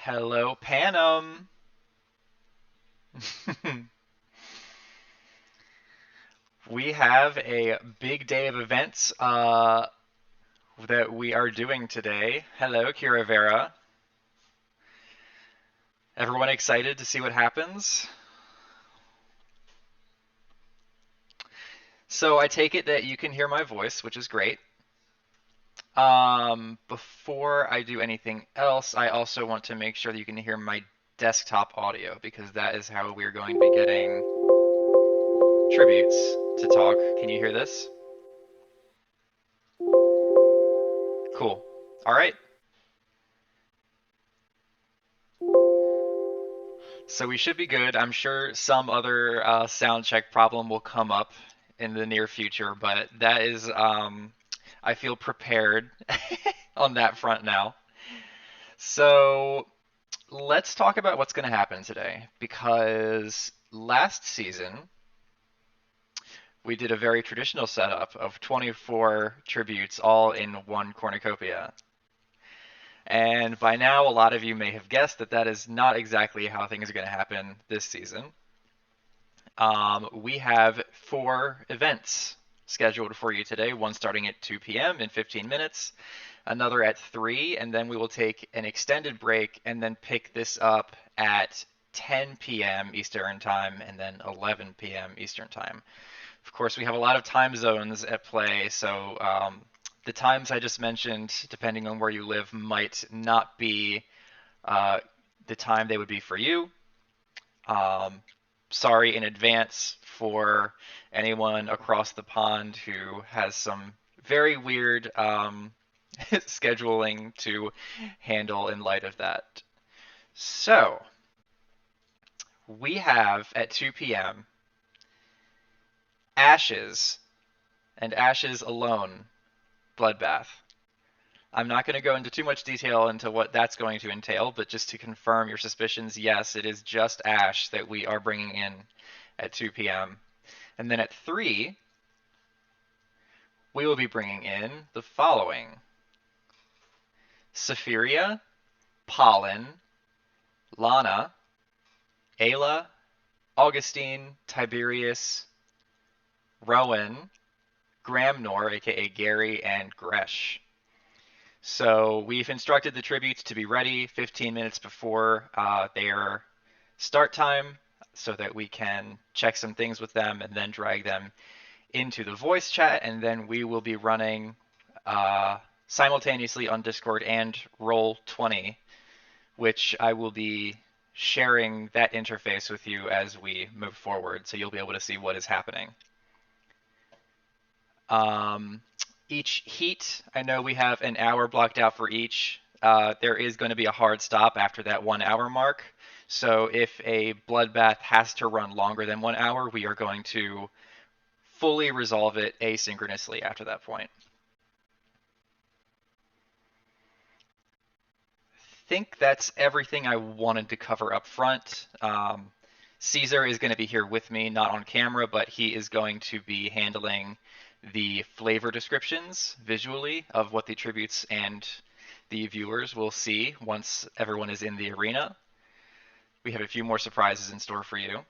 Hello, Panam. We have a big day of events that we are doing today. Hello, Kira Vera. Everyone excited to see what happens? So I take it that you can hear my voice, which is great. Before I do anything else, I also want to make sure that you can hear my desktop audio because that is how we're going to be getting tributes to talk. Can you hear this? Cool. All right. So we should be good. I'm sure some other sound check problem will come up in the near future, but that is, I feel prepared on that front now. So let's talk about what's going to happen today, because last season we did a very traditional setup of 24 tributes all in one cornucopia. And by now, a lot of you may have guessed that that is not exactly how things are going to happen this season. We have 4 events scheduled for you today, one starting at 2 p.m. in 15 minutes, another at 3, and then we will take an extended break and then pick this up at 10 p.m. Eastern Time and then 11 p.m. Eastern Time. Of course, we have a lot of time zones at play, so the times I just mentioned, depending on where you live, might not be uh, the time they would be for you. Um, Sorry in advance for anyone across the pond who has some very weird scheduling to handle in light of that. So, we have at 2 p.m. Ashes and Ashes alone, Bloodbath. I'm not going to go into too much detail into what that's going to entail, but just to confirm your suspicions, yes, it is just Ash that we are bringing in at 2 p.m. And then at 3, we will be bringing in the following: Safiria, Pollen, Lana, Ayla, Augustine, Tiberius, Rowan, Gramnor, aka Gary, and Gresh. So we've instructed the tributes to be ready 15 minutes before their start time so that we can check some things with them and then drag them into the voice chat, and then we will be running simultaneously on Discord and Roll20, which I will be sharing that interface with you as we move forward, so you'll be able to see what is happening. Um, each heat, I know we have an hour blocked out for each. There is going to be a hard stop after that 1 hour mark. So if a bloodbath has to run longer than 1 hour, we are going to fully resolve it asynchronously after that point. I think that's everything I wanted to cover up front. Caesar is going to be here with me, not on camera, but he is going to be handling the flavor descriptions visually of what the tributes and the viewers will see once everyone is in the arena. We have a few more surprises in store for you.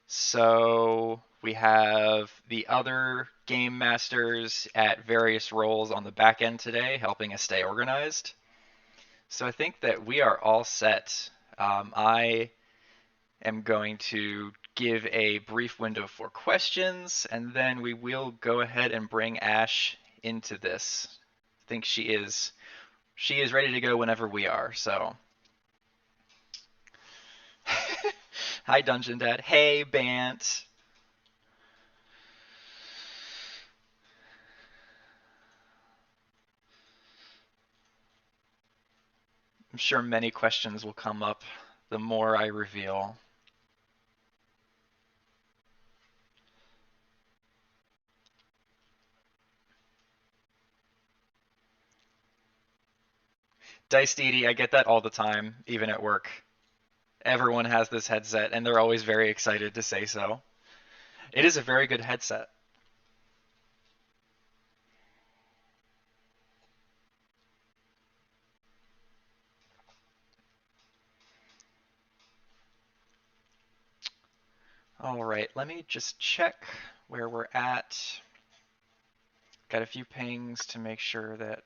So we have the other game masters at various roles on the back end today, helping us stay organized. So I think that we are all set. I am going to give a brief window for questions, and then we will go ahead and bring Ash into this. I think she is ready to go whenever we are. So, hi Dungeon Dad. Hey Bant. I'm sure many questions will come up the more I reveal. Dice Deity, I get that all the time, even at work. Everyone has this headset, and they're always very excited to say so. It is a very good headset. All right, let me just check where we're at. Got a few pings to make sure that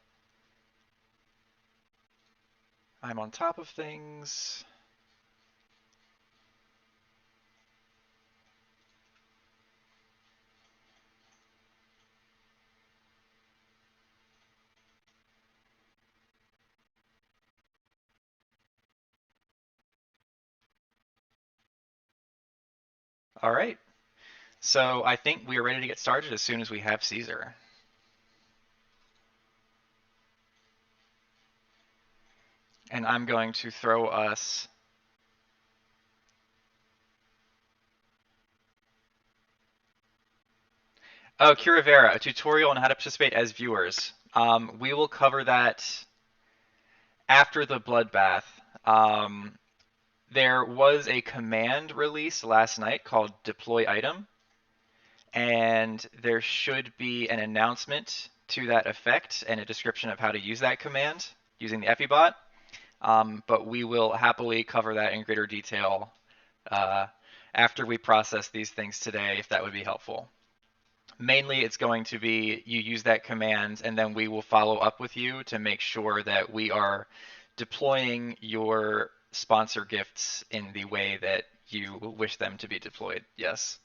I'm on top of things. All right, so I think we are ready to get started as soon as we have Caesar. And I'm going to throw us Curavera, a tutorial on how to participate as viewers. We will cover that after the Bloodbath. There was a command release last night called deploy item, and there should be an announcement to that effect and a description of how to use that command using the Epibot. But we will happily cover that in greater detail after we process these things today, if that would be helpful. Mainly, it's going to be you use that command, and then we will follow up with you to make sure that we are deploying your sponsor gifts in the way that you wish them to be deployed. Yes.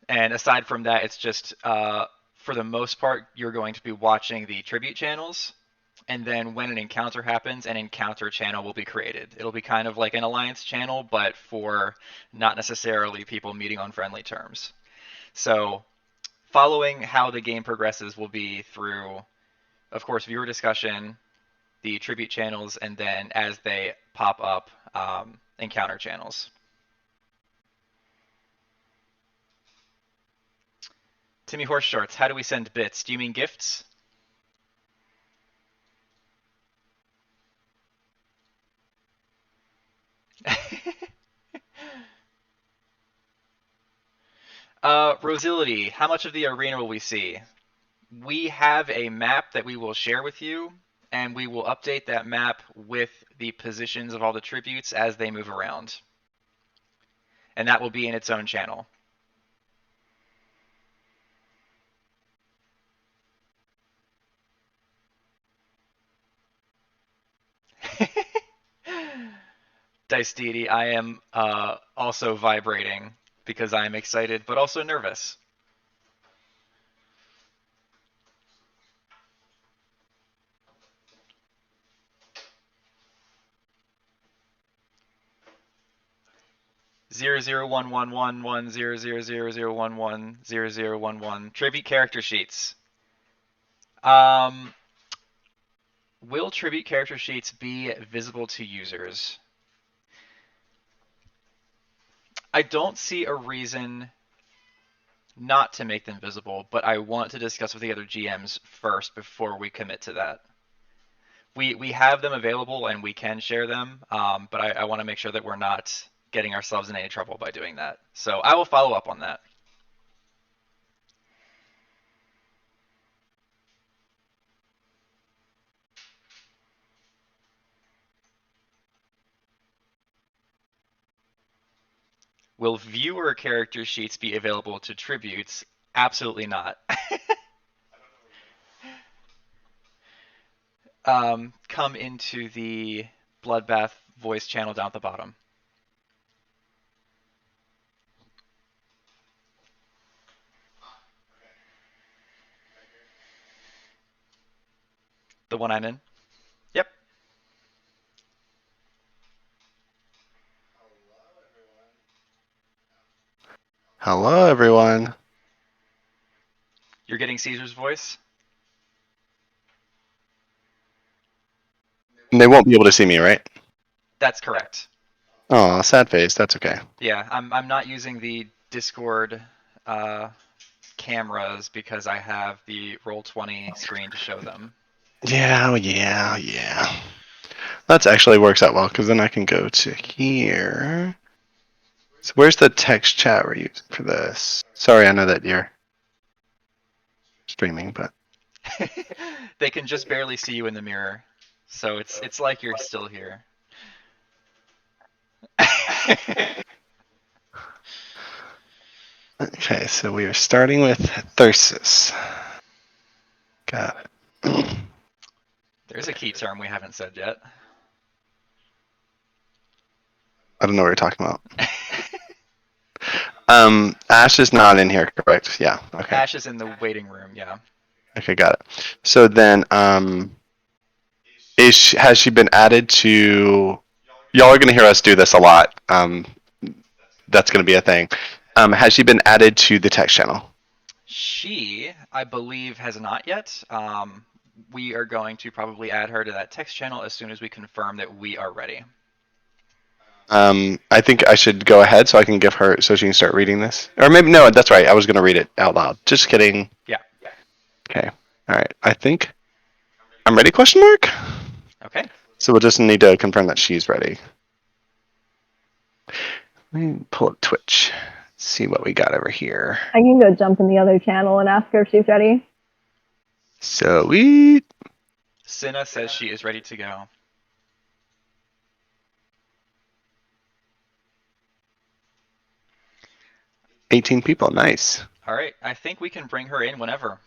And aside from that, it's just for the most part, you're going to be watching the tribute channels. And then when an encounter happens, an encounter channel will be created. It'll be kind of like an alliance channel, but for not necessarily people meeting on friendly terms. So following how the game progresses will be through, of course, viewer discussion, the tribute channels, and then as they pop up, encounter channels. Timmy Horse Shorts, how do we send bits? Do you mean gifts? Rosility, how much of the arena will we see? We have a map that we will share with you, and we will update that map with the positions of all the tributes as they move around. And that will be in its own channel. Dice Deity, I am also vibrating because I am excited but also nervous. Zero zero one one one one 0000011 0011 tribute character sheets. Will tribute character sheets be visible to users? I don't see a reason not to make them visible, but I want to discuss with the other GMs first before we commit to that. We have them available and we can share them, but I want to make sure that we're not getting ourselves in any trouble by doing that. So I will follow up on that. Will viewer character sheets be available to tributes? Absolutely not. Come into the Bloodbath voice channel down at the bottom. The one I'm in? Yep. Hello, everyone. You're getting Caesar's voice? And they won't be able to see me, right? That's correct. Oh, sad face. That's okay. Yeah, I'm not using the Discord cameras because I have the Roll20 screen to show them. Yeah. That actually works out well because then I can go to here. So where's the text chat we're using for this? Sorry, I know that you're streaming, but They can just barely see you in the mirror, so it's like you're still here. Okay, so we are starting with Thyrsus. Got it. There's a key term we haven't said yet. I don't know what you're talking about. Ash is not in here, correct? Yeah. Okay. Ash is in the waiting room, yeah. Okay, got it. So then, has she been added to? Y'all are gonna hear us do this a lot. That's gonna be a thing. Has she been added to the text channel? She, I believe, has not yet. We are going to probably add her to that text channel as soon as we confirm that we are ready. I think I should go ahead so I can give her so she can start reading this. Or maybe no, that's right. I was gonna read it out loud. Just kidding. Yeah. Okay. All right. I think I'm ready. Question mark. Okay. So we'll just need to confirm that she's ready. Let me pull up Twitch. See what we got over here. I can go jump in the other channel and ask her if she's ready. Sweet. Cinna says she is ready to go. $18 people. Nice. All right. I think we can bring her in whenever.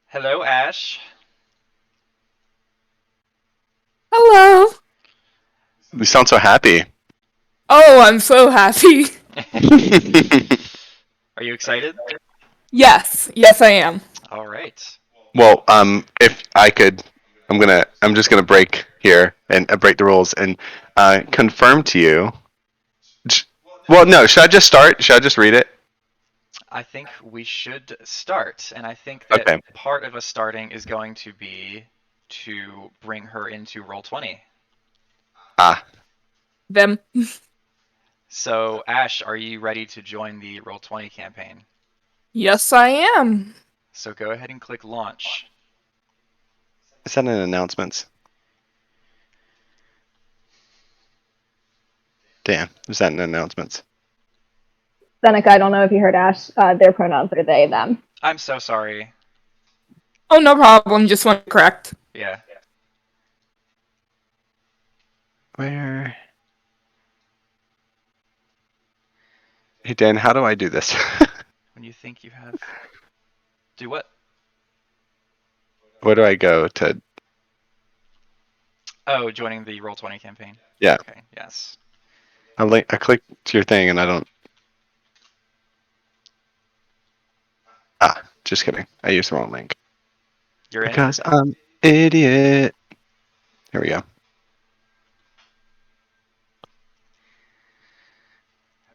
Hello, Ash. Hello. You sound so happy. Oh, I'm so happy. Are you excited? Yes, I am. All right. Well, if I could, I'm just gonna break here and break the rules and confirm to you. Well, no. Should I just start? Should I just read it? I think we should start, and I think that Okay. part of us starting is going to be to bring her into Roll20. Ah, Them. So, Ash, are you ready to join the Roll20 campaign? Yes, I am. So go ahead and click launch. is that in announcements? Damn, is that in announcements? Seneca, I don't know if you heard Ash. Their pronouns are they, them. I'm so sorry. Oh, no problem. Just want to correct. Yeah. Where? Hey Dan, how do I do this? When you think you have... Do what? Where do I go to? Oh, joining the Roll20 campaign. Yeah. Okay, yes. I click to your thing and I don't. Ah, just kidding. I used the wrong link. You're in? Because I'm idiot. Here we go.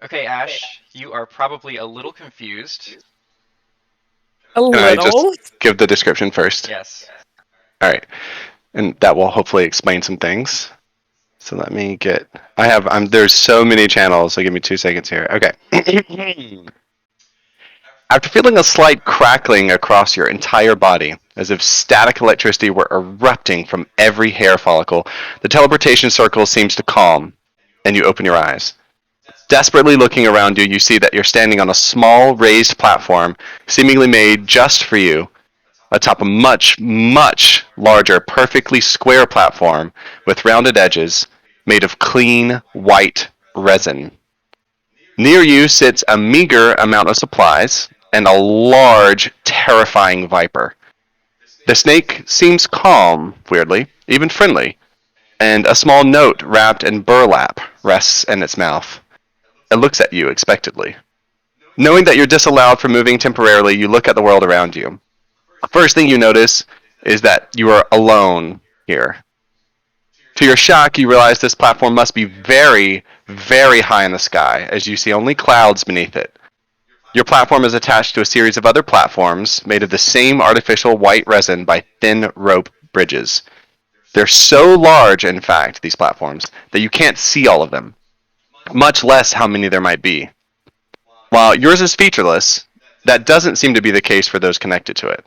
Okay, Ash, you are probably a little confused. A Can I little. just give the description first? Yes. All right, and that will hopefully explain some things. So let me get. There's so many channels. So give me 2 seconds here. Okay. After feeling a slight crackling across your entire body, as if static electricity were erupting from every hair follicle, the teleportation circle seems to calm, and you open your eyes. Desperately looking around you, you see that you're standing on a small raised platform, seemingly made just for you, atop a much, much larger, perfectly square platform with rounded edges, made of clean, white resin. Near you sits a meager amount of supplies and a large, terrifying viper. The snake seems calm, weirdly, even friendly, and a small note wrapped in burlap rests in its mouth. It looks at you expectantly. Knowing that you're disallowed from moving temporarily, you look at the world around you. The first thing you notice is that you are alone here. To your shock, you realize this platform must be very, very high in the sky, as you see only clouds beneath it. Your platform is attached to a series of other platforms made of the same artificial white resin by thin rope bridges. They're so large, in fact, these platforms, that you can't see all of them, much less how many there might be. While yours is featureless, that doesn't seem to be the case for those connected to it.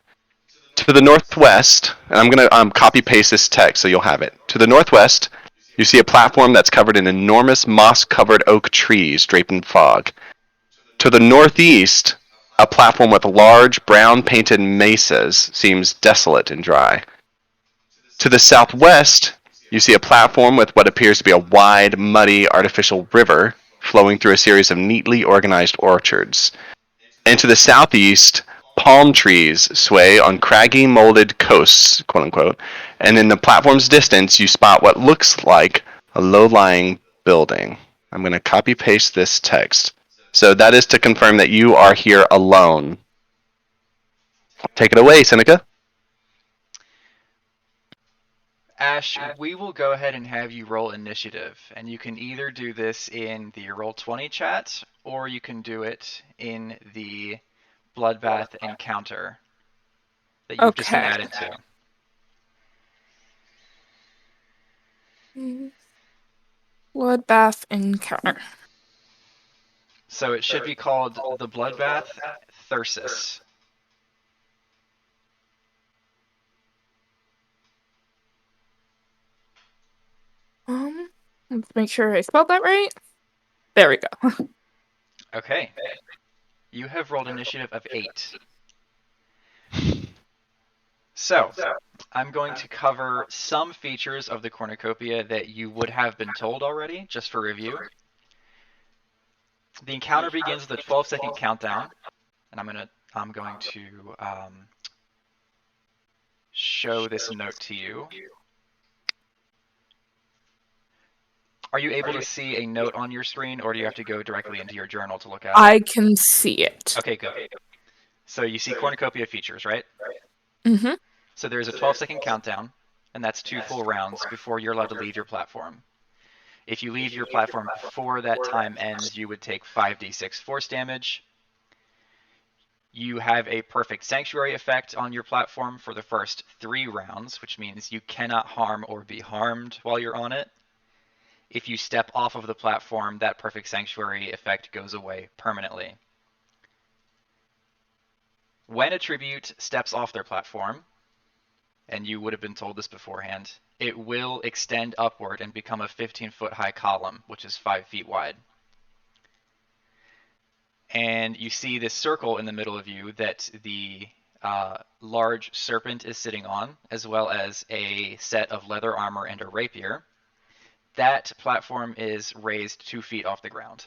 To the northwest, and I'm going to copy paste this text so you'll have it. To the northwest, you see a platform that's covered in enormous moss-covered oak trees draped in fog. To the northeast, a platform with large brown painted mesas seems desolate and dry. To the southwest, you see a platform with what appears to be a wide, muddy, artificial river flowing through a series of neatly organized orchards. And to the southeast, palm trees sway on craggy, molded coasts, quote unquote, and in the platform's distance, you spot what looks like a low-lying building. I'm going to copy paste this text. So that is to confirm that you are here alone. Take it away, Seneca. Ash, we will go ahead and have you roll initiative, and you can either do this in the Roll20 chat, or you can do it in the Bloodbath encounter that you've just been Okay. added to. Bloodbath encounter. So it should be called the Bloodbath Thyrsus. Let's make sure I spelled that right. There we go. Okay. You have rolled initiative of 8. So, I'm going to cover some features of the cornucopia that you would have been told already, just for review. The encounter begins with a 12-second countdown, and I'm going to show this note to you. Are you able to see a note on your screen, or do you have to go directly into your journal to look at it? I can see it. Okay, good. So you see cornucopia features, right? Mm-hmm. So there's a 12-second countdown, and that's 2 full rounds before you're allowed to leave your platform. If you leave your platform before that time ends, you would take 5d6 force damage. You have a perfect sanctuary effect on your platform for the first 3 rounds, which means you cannot harm or be harmed while you're on it. If you step off of the platform, that perfect sanctuary effect goes away permanently. When a tribute steps off their platform, and you would have been told this beforehand, it will extend upward and become a 15-foot high column, which is 5 feet wide. And you see this circle in the middle of you that the large serpent is sitting on, as well as a set of leather armor and a rapier. That platform is raised 2 feet off the ground.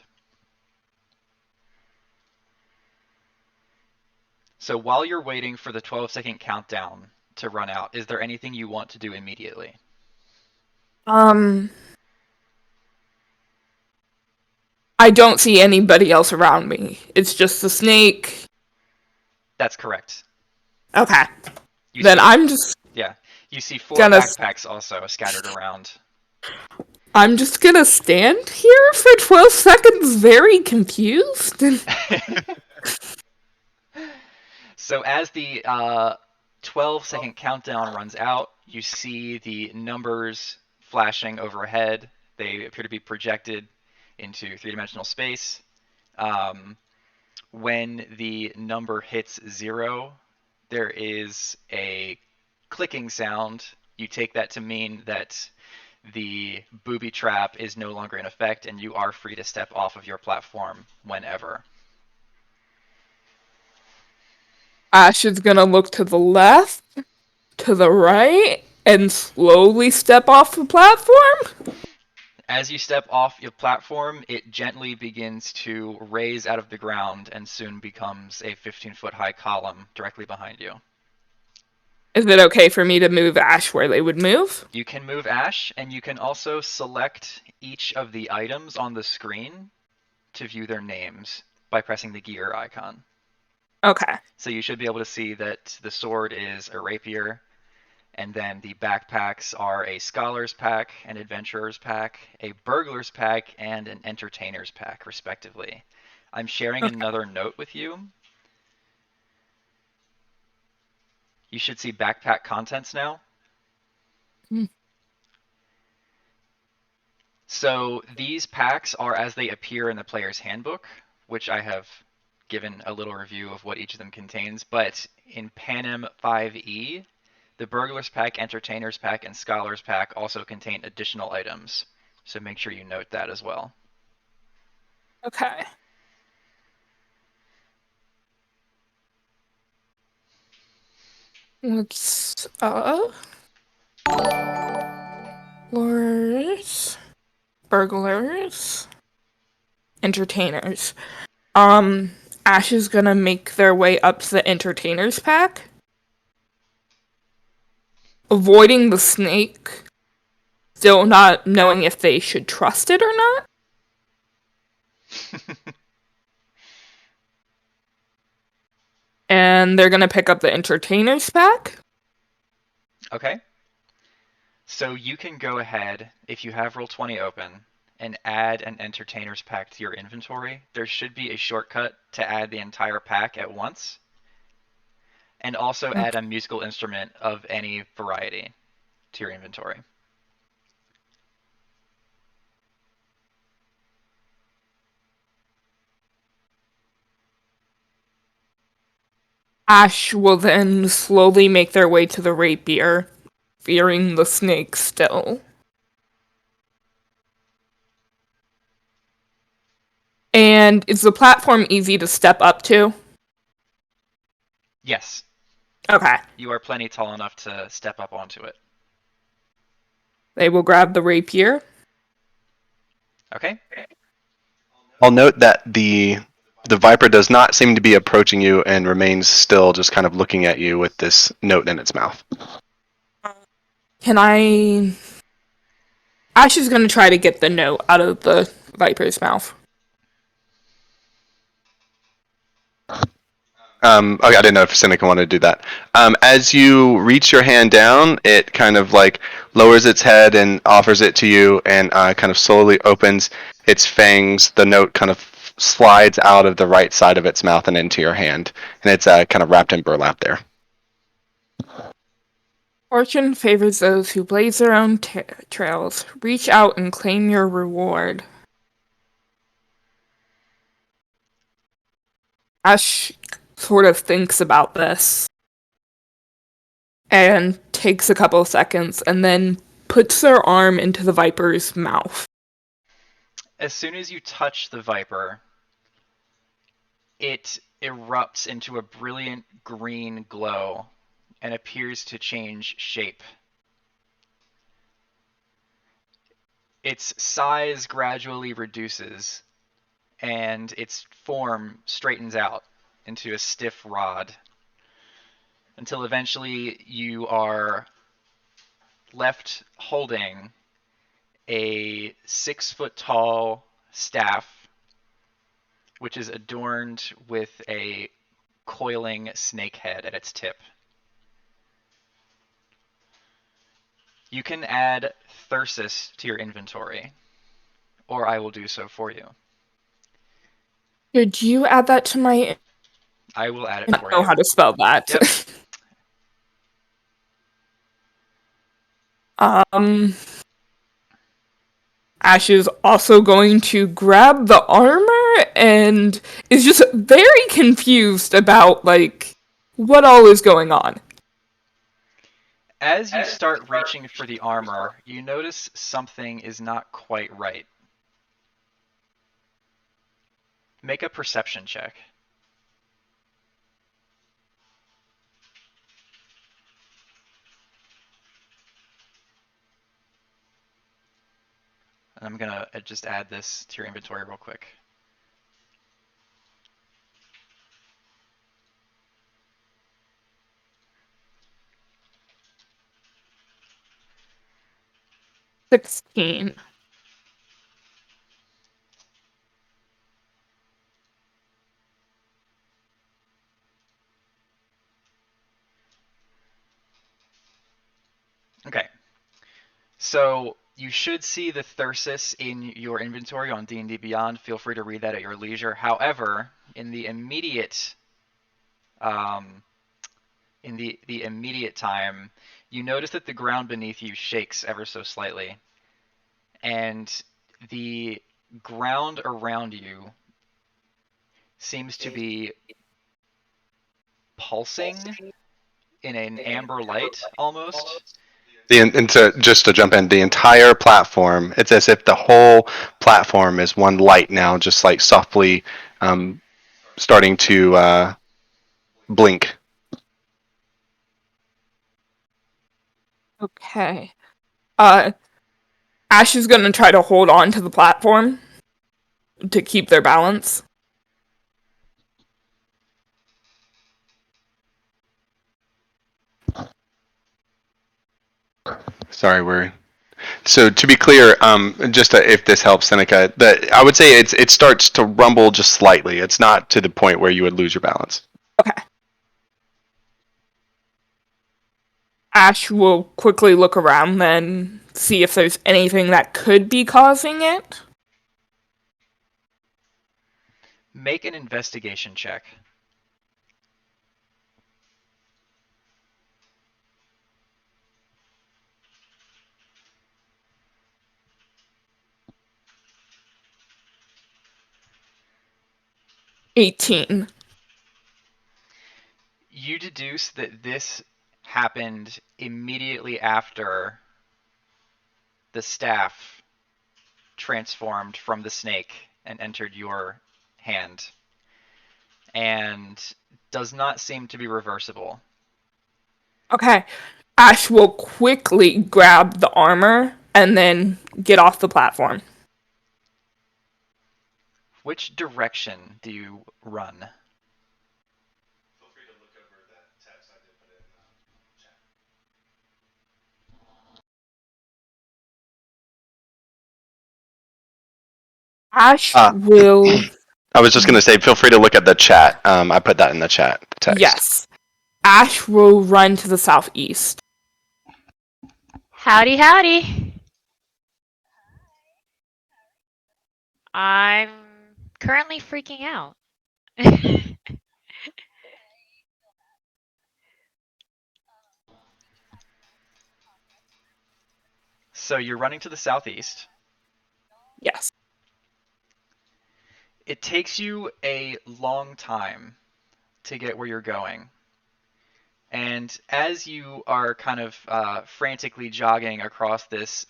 So while you're waiting for the 12-second countdown to run out, is there anything you want to do immediately? I don't see anybody else around me. It's just the snake. That's correct. Okay. You Then see, I'm just yeah, you see 4 gonna backpacks also scattered around. stand here for 12 seconds very confused. So as the 12-second countdown runs out, you see the numbers flashing overhead. They appear to be projected into 3-dimensional space. When the number hits 0, there is a clicking sound. You take that to mean that the booby trap is no longer in effect, and you are free to step off of your platform whenever. Ash is gonna look to the left, to the right, and slowly step off the platform. As you step off your platform, it gently begins to raise out of the ground and soon becomes a 15-foot high column directly behind you. Is it okay for me to move Ash where they would move? You can move Ash, and you can also select each of the items on the screen to view their names by pressing the gear icon. Okay. So you should be able to see that the sword is a rapier, and then the backpacks are a scholar's pack, an adventurer's pack, a burglar's pack, and an entertainer's pack, respectively. I'm sharing another note with you. You should see backpack contents now. So these packs are as they appear in the player's handbook, which I have given a little review of what each of them contains. But in Panem 5e, the Burglar's Pack, Entertainer's Pack, and Scholar's Pack also contain additional items. So make sure you note that as well. Okay. Let's Lures, burglars, entertainers. Ash is gonna make their way up to the entertainers pack, avoiding the snake, still not knowing if they should trust it or not. And they're gonna pick up the entertainers pack. Okay. So you can go ahead, if you have Roll20 open, and add an entertainer's pack to your inventory. There should be a shortcut to add the entire pack at once. And also add a musical instrument of any variety to your inventory. Ash will then slowly make their way to the rapier, fearing the snake still. And is the platform easy to step up to? Yes. Okay. You are plenty tall enough to step up onto it. They will grab the rapier. Okay. I'll note that the viper does not seem to be approaching you and remains still, just kind of looking at you with this note in its mouth. Can I... Ash is going to try to get the note out of the viper's mouth. Okay, I didn't know if Seneca wanted to do that. As you reach your hand down, it kind of like lowers its head and offers it to you, and kind of slowly opens its fangs. The note kind of slides out of the right side of its mouth and into your hand, and it's kind of wrapped in burlap there. Fortune favors those who blaze their own trails. Reach out and claim your reward. Ash sort of thinks about this and takes a couple of seconds and then puts their arm into the viper's mouth. As soon as you touch the viper, it erupts into a brilliant green glow and appears to change shape. Its size gradually reduces, and its form straightens out into a stiff rod, until eventually you are left holding a 6-foot-tall staff, which is adorned with a coiling snake head at its tip. You can add Thyrsus to your inventory, or I will do so for you. Could you add that to my... I will add it I for don't know you. how to spell that. Yep. Ash is also going to grab the armor and is just very confused about, like, what all is going on. As you start reaching for the armor, you notice something is not quite right. Make a perception check. And I'm going to just add this to your inventory real quick. $16. Okay. So you should see the Thyrsus in your inventory on D&D Beyond. Feel free to read that at your leisure. However, in the immediate time, you notice that the ground beneath you shakes ever so slightly, and the ground around you seems to be pulsing in an amber light almost. And just to jump in, the entire platform, it's as if the whole platform is one light now, just like softly starting to blink. Okay. Ash is gonna try to hold on to the platform to keep their balance. Sorry, so to be clear, just if this helps, Seneca, that I would say it starts to rumble just slightly. It's not to the point where you would lose your balance. Okay. Ash will quickly look around then, see if there's anything that could be causing it. Make an investigation check. $18. You deduce that this happened immediately after the staff transformed from the snake and entered your hand, and does not seem to be reversible. Okay. Ash will quickly grab the armor and then get off the platform. Which direction do you run? Ash will. I was just going to say, feel free to look at the chat. I put that in the chat text. Yes. Ash will run to the southeast. Howdy, howdy. I'm currently freaking out. So you're running to the southeast. Yes. It takes you a long time to get where you're going. And as you are kind of frantically jogging across this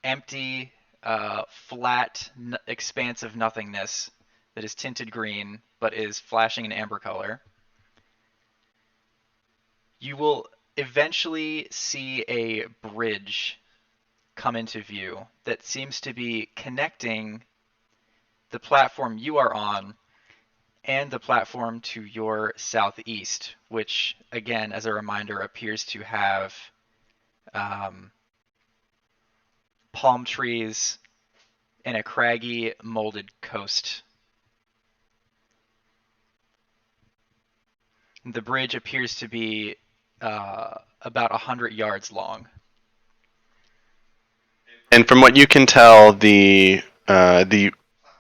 empty, flat expanse of nothingness that is tinted green but is flashing an amber color, you will eventually see a bridge come into view that seems to be connecting the platform you are on and the platform to your southeast, which, again, as a reminder, appears to have palm trees and a craggy, molded coast. The bridge appears to be about 100 yards long. And from what you can tell, the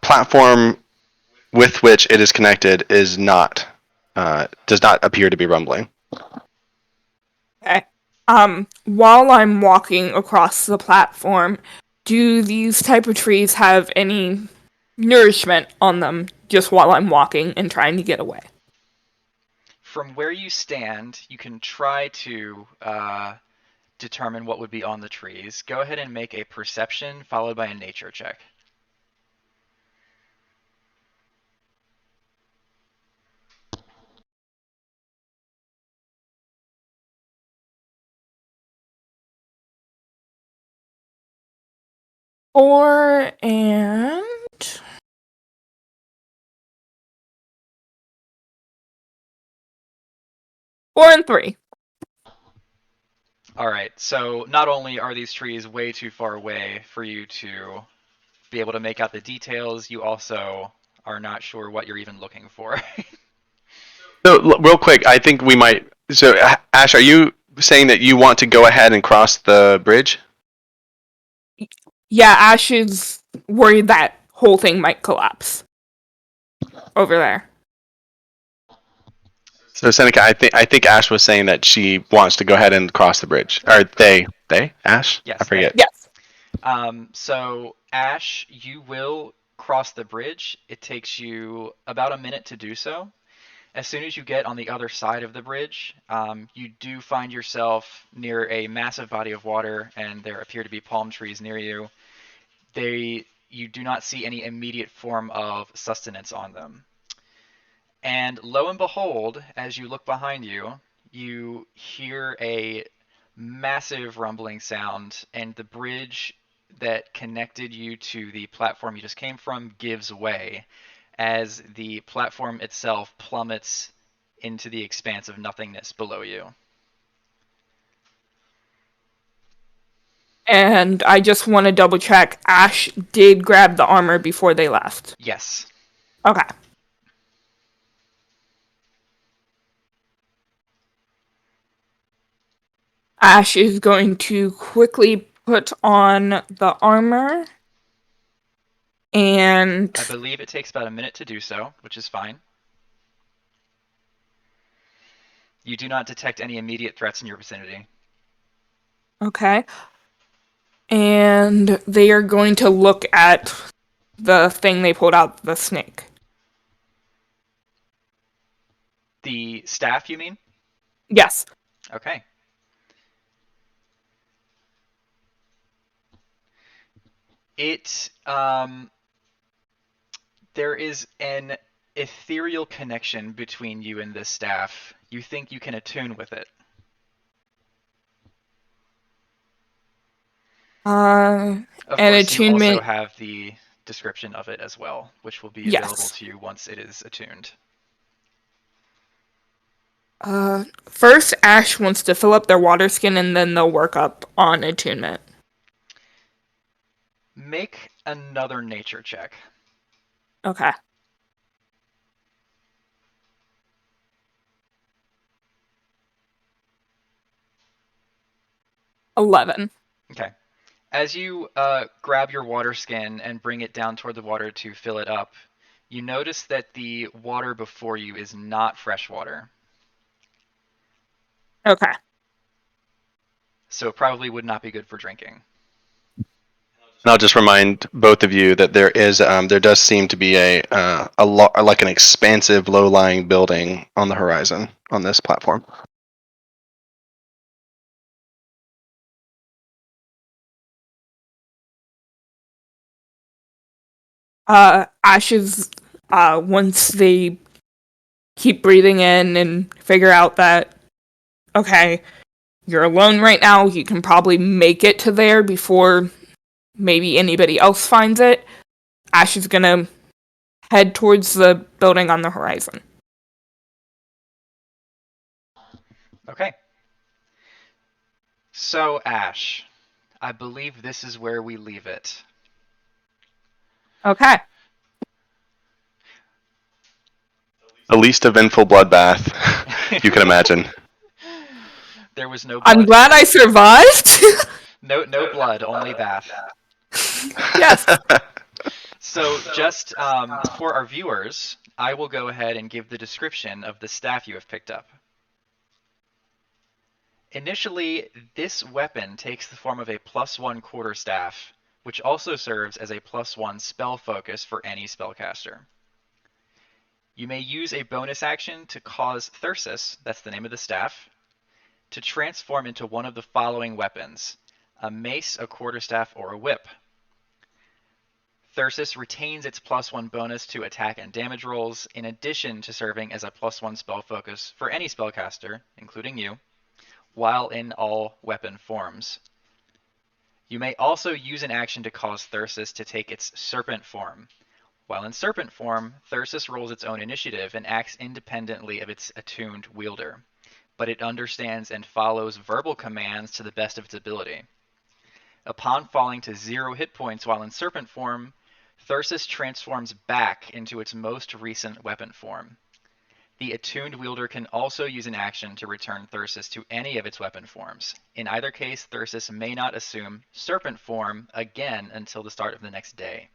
platform with which it is connected is not does not appear to be rumbling. Okay. While I'm walking across the platform, do these type of trees have any nourishment on them just while I'm walking and trying to get away? From where you stand, you can try to determine what would be on the trees. Go ahead and make a perception followed by a nature check. Four and 3. All right, so not only are these trees way too far away for you to be able to make out the details, you also are not sure what you're even looking for. So, real quick, I think we might. So, Ash, are you saying that you want to go ahead and cross the bridge? Yeah, Ash is worried that whole thing might collapse over there. So, Seneca, I think Ash was saying that she wants to go ahead and cross the bridge. Or they, Ash? Yes, I forget. Yes. So, Ash, you will cross the bridge. It takes you about a minute to do so. As soon as you get on the other side of the bridge, you do find yourself near a massive body of water, and there appear to be palm trees near you. You do not see any immediate form of sustenance on them. And lo and behold, as you look behind you, you hear a massive rumbling sound, and the bridge that connected you to the platform you just came from gives way as the platform itself plummets into the expanse of nothingness below you. And I just want to double check. Ash did grab the armor before they left. Yes. Okay. Ash is going to quickly put on the armor. And I believe it takes about a minute to do so, which is fine. You do not detect any immediate threats in your vicinity. okay. And they are going to look at the thing they pulled out, the snake. The staff, you mean? Yes. Okay. There is an ethereal connection between you and this staff. You think you can attune with it. An Of course, you also attunement. have the description of it as well, which will be available Yes. to you once it is attuned. First, Ash wants to fill up their water skin, and then they'll work up on attunement. Make another nature check. Okay. 11. Okay. As you grab your water skin and bring it down toward the water to fill it up, you notice that the water before you is not fresh water. Okay. So it probably would not be good for drinking. And I'll just remind both of you that there does seem to be like an expansive low-lying building on the horizon on this platform. Ash is, once they keep breathing in and figure out that, okay, you're alone right now, you can probably make it to there before maybe anybody else finds it. Ash is gonna head towards the building on the horizon. Okay. So, Ash, I believe this is where we leave it. Okay. The least eventful bloodbath you can imagine. There was no blood. I'm glad I survived. No blood, only bath. Yes. So just for our viewers, I will go ahead and give the description of the staff you have picked up. Initially, this weapon takes the form of a +1 quarterstaff, which also serves as a +1 spell focus for any spellcaster. You may use a bonus action to cause Thyrsus, that's the name of the staff, to transform into one of the following weapons: a mace, a quarterstaff, or a whip. Thyrsus retains its +1 bonus to attack and damage rolls, in addition to serving as a +1 spell focus for any spellcaster, including you, while in all weapon forms. You may also use an action to cause Thyrsus to take its serpent form. While in serpent form, Thyrsus rolls its own initiative and acts independently of its attuned wielder, but it understands and follows verbal commands to the best of its ability. Upon falling to 0 hit points while in serpent form, Thyrsus transforms back into its most recent weapon form. The attuned wielder can also use an action to return Thyrsus to any of its weapon forms. In either case, Thyrsus may not assume serpent form again until the start of the next day.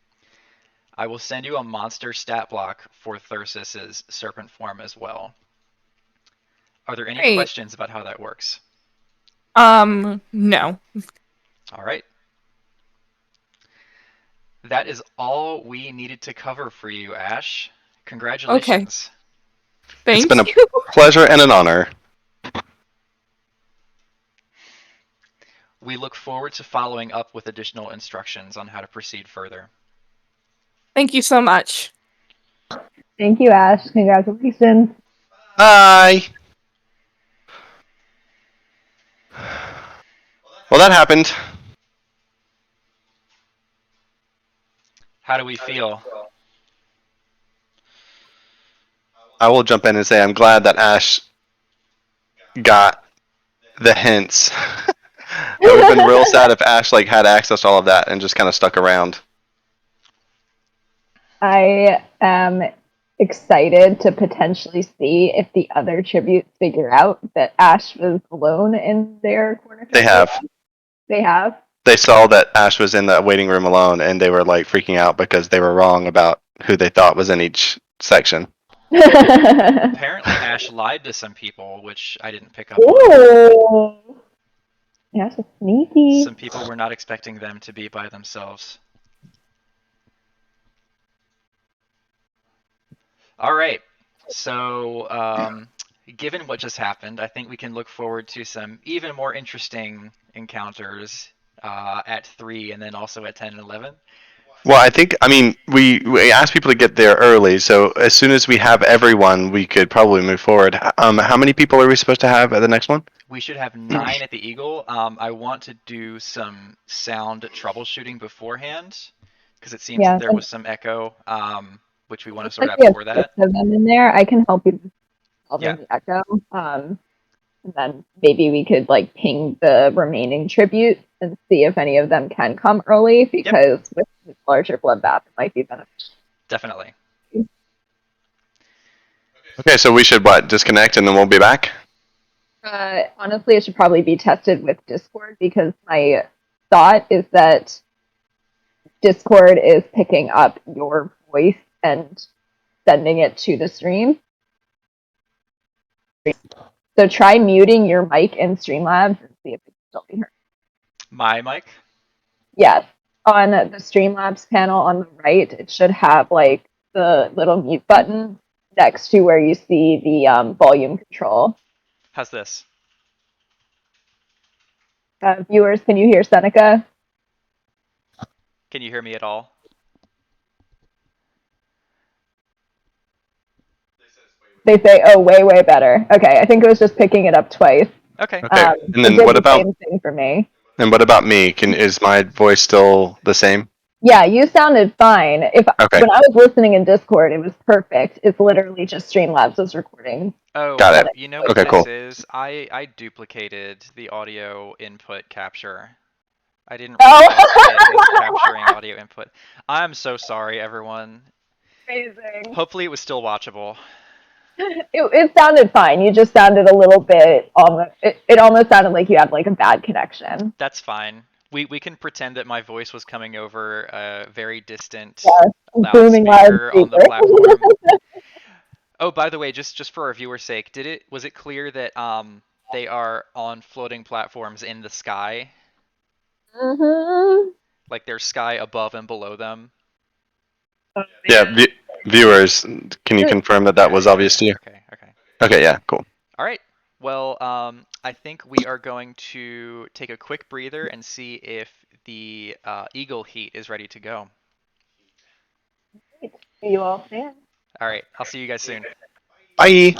I will send you a monster stat block for Thyrsus's serpent form as well. Are there any Great. questions about how that works? No. All right. That is all we needed to cover for you, Ash. Congratulations. Thank It's been a you. pleasure and an honor. We look forward to following up with additional instructions on how to proceed further. Thank you so much. Thank you, Ash. Congratulations. Bye. Well, that happened. How do we feel? I will jump in and say I'm glad that Ash got the hints. I would have been real sad if Ash like had access to all of that and just kind of stuck around. I am excited to potentially see if the other tributes figure out that Ash was alone in their corner. They have. They have. They saw that Ash was in the waiting room alone, and they were like freaking out because they were wrong about who they thought was in each section. Apparently, Ash lied to some people, which I didn't pick up on. Ooh. Ash is sneaky. Some people were not expecting them to be by themselves. All right. So, given what just happened, I think we can look forward to some even more interesting encounters at 3 and then also at 10 and 11. Well, I mean, we asked people to get there early, so as soon as we have everyone, we could probably move forward. How many people are we supposed to have at the next one? We should have 9 at the Eagle. I want to do some sound troubleshooting beforehand because it seems that there was some echo, which we want to sort out we have before 6 that. of them in there. I can help you with solving Yeah. the echo. And then maybe we could like ping the remaining tribute and see if any of them can come early because with larger bloodbath it might be beneficial. Definitely. Okay, so we should disconnect and then we'll be back. Honestly, it should probably be tested with Discord because my thought is that Discord is picking up your voice and sending it to the stream. So try muting your mic in Streamlabs and see if it can still be heard. My mic? Yes. On the Streamlabs panel on the right, it should have like the little mute button next to where you see the volume control. How's this? Viewers, can you hear Seneca? Can you hear me at all? They say, oh, way, way better. Okay, I think it was just picking it up twice. Okay. Okay, and then it did what the about same thing for me? and what about me? Is my voice still the same? Yeah, you sounded fine. Okay. When I was listening in Discord, it was perfect. It's literally just Streamlabs was recording. Oh, Got it. you know what Okay, this cool. is? I duplicated the audio input capture. I didn't Oh. realize it was capturing audio input. I'm so sorry, everyone. Amazing. Hopefully it was still watchable. It sounded fine. You just sounded a little bit it almost sounded like you had like a bad connection. That's fine. We can pretend that my voice was coming over a very distant Booming loudspeaker on the loudspeaker. platform. Oh, by the way, just for our viewer's sake, was it clear that they are on floating platforms in the sky? Mm-hmm. Like there's sky above and below them? Yeah, viewers, can you confirm that was obvious to you? Okay. Okay, yeah, cool. All right. Well, I think we are going to take a quick breather and see if the Eagle heat is ready to go. See you all soon. All right. I'll see you guys soon. Bye.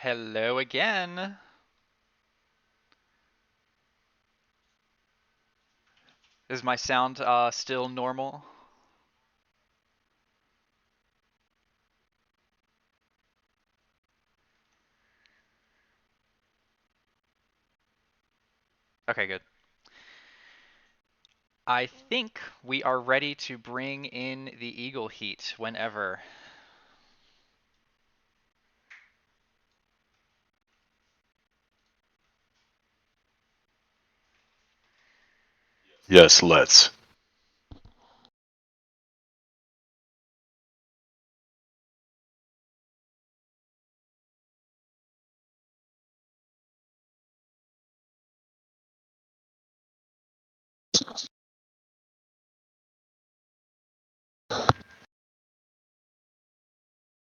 Hello again. Is my sound still normal? Okay, good. I think we are ready to bring in the Eagle Heat whenever. Yes, let's.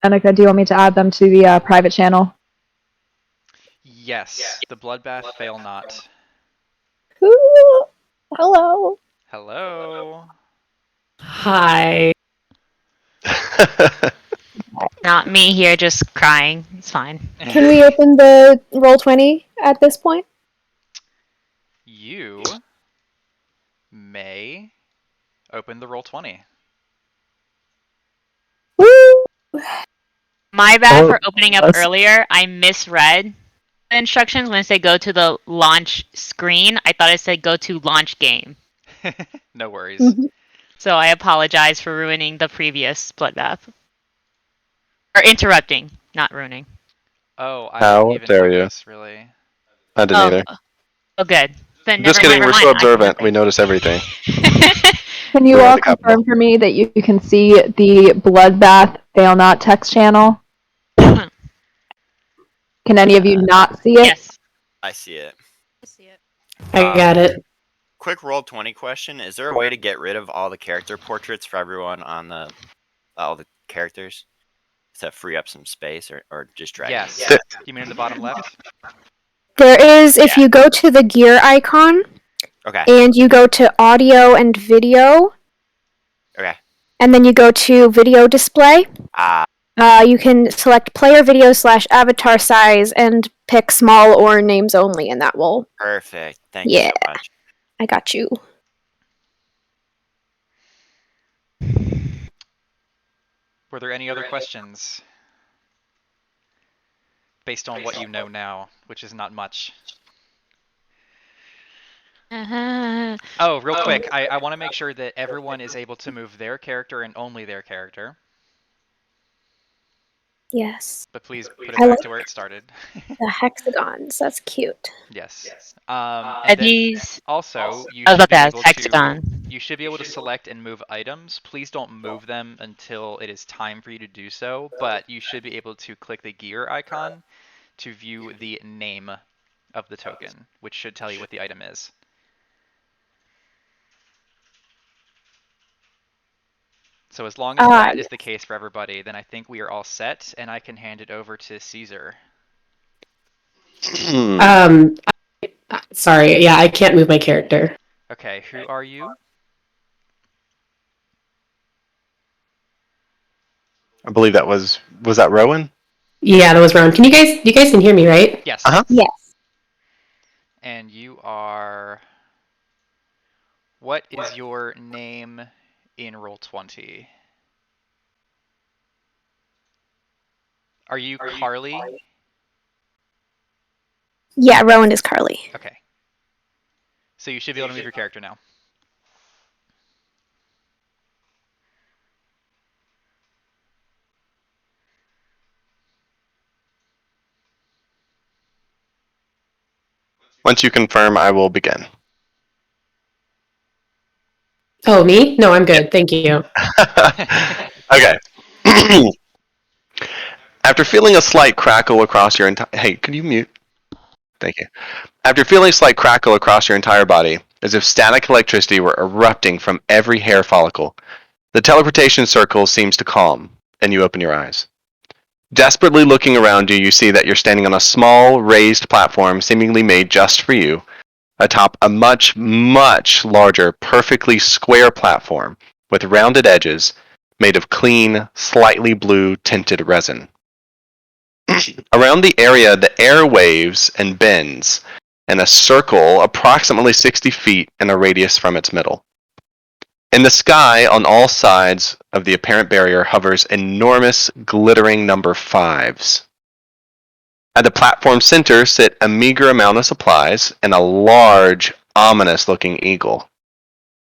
Annika, do you want me to add them to the private channel? Yes, the Bloodbath fail not. Ooh, hello. Hello. Hi. Not me here just crying. It's fine. Can we open the Roll20 at this point? You may open the Roll20. Woo! My bad Oh, for opening up that's- earlier. I misread the instructions when it said go to the launch screen. I thought it said go to launch game. No worries. Mhm. So I apologize for ruining the previous Bloodbath. Or interrupting, not ruining. Oh, I How didn't even dare you. notice, really. I didn't Oh, either. oh, good. Then Just never kidding, mind. we're so observant. We notice everything. Can you We're at all the Capitol. confirm for me that you can see the Bloodbath Fail Not text channel? Can any of you not see it? Yes. I see it. I see it. I got it. Quick Roll20 question: is there a way to get rid of all the character portraits for everyone on all the characters to free up some space, or just drag Yes. them? You mean in the bottom left? There is, if Yeah. you go to the gear icon Okay. and you go to audio and video, Okay. and then you go to video display, you can select player video / avatar size and pick small or names only, and that will. Perfect. Thank you Yeah, so much. I got you. Were there any other questions? Based on what you know now, which is not much. Oh, real quick, I want to make sure that everyone is able to move their character and only their character. Yes. But please put it I back like to where it started. the hexagons. That's cute. Yes. Are And then these? also, you I was should about to be ask able to hexagon. you should be able to select and move items. Please don't move them until it is time for you to do so, but you should be able to click the gear icon to view the name of the token, which should tell you what the item is. So as long as that is the case for everybody, then I think we are all set, and I can hand it over to Caesar. Sorry. Yeah, I can't move my character. Okay, who are you? I believe that was that Rowan? Yeah, that was wrong. You guys can hear me, right? Yes. Uh-huh. Yes. And you are... What is your name in Roll20? Are you Carly? Yeah, Rowan is Carly. Okay. So you should be able to move your character now. Once you confirm, I will begin. Oh, me? No, I'm good. Thank you. Okay. After feeling a slight crackle across your entire... Hey, could you mute? Thank you. After feeling a slight crackle across your entire body, as if static electricity were erupting from every hair follicle, the teleportation circle seems to calm, and you open your eyes. Desperately looking around you, you see that you're standing on a small, raised platform seemingly made just for you, atop a much, much larger, perfectly square platform with rounded edges made of clean, slightly blue tinted resin. Around the area, the air waves and bends in a circle approximately 60 feet in a radius from its middle. In the sky, on all sides of the apparent barrier, hovers enormous, glittering number 5s. At the platform center sit a meager amount of supplies and a large, ominous-looking eagle.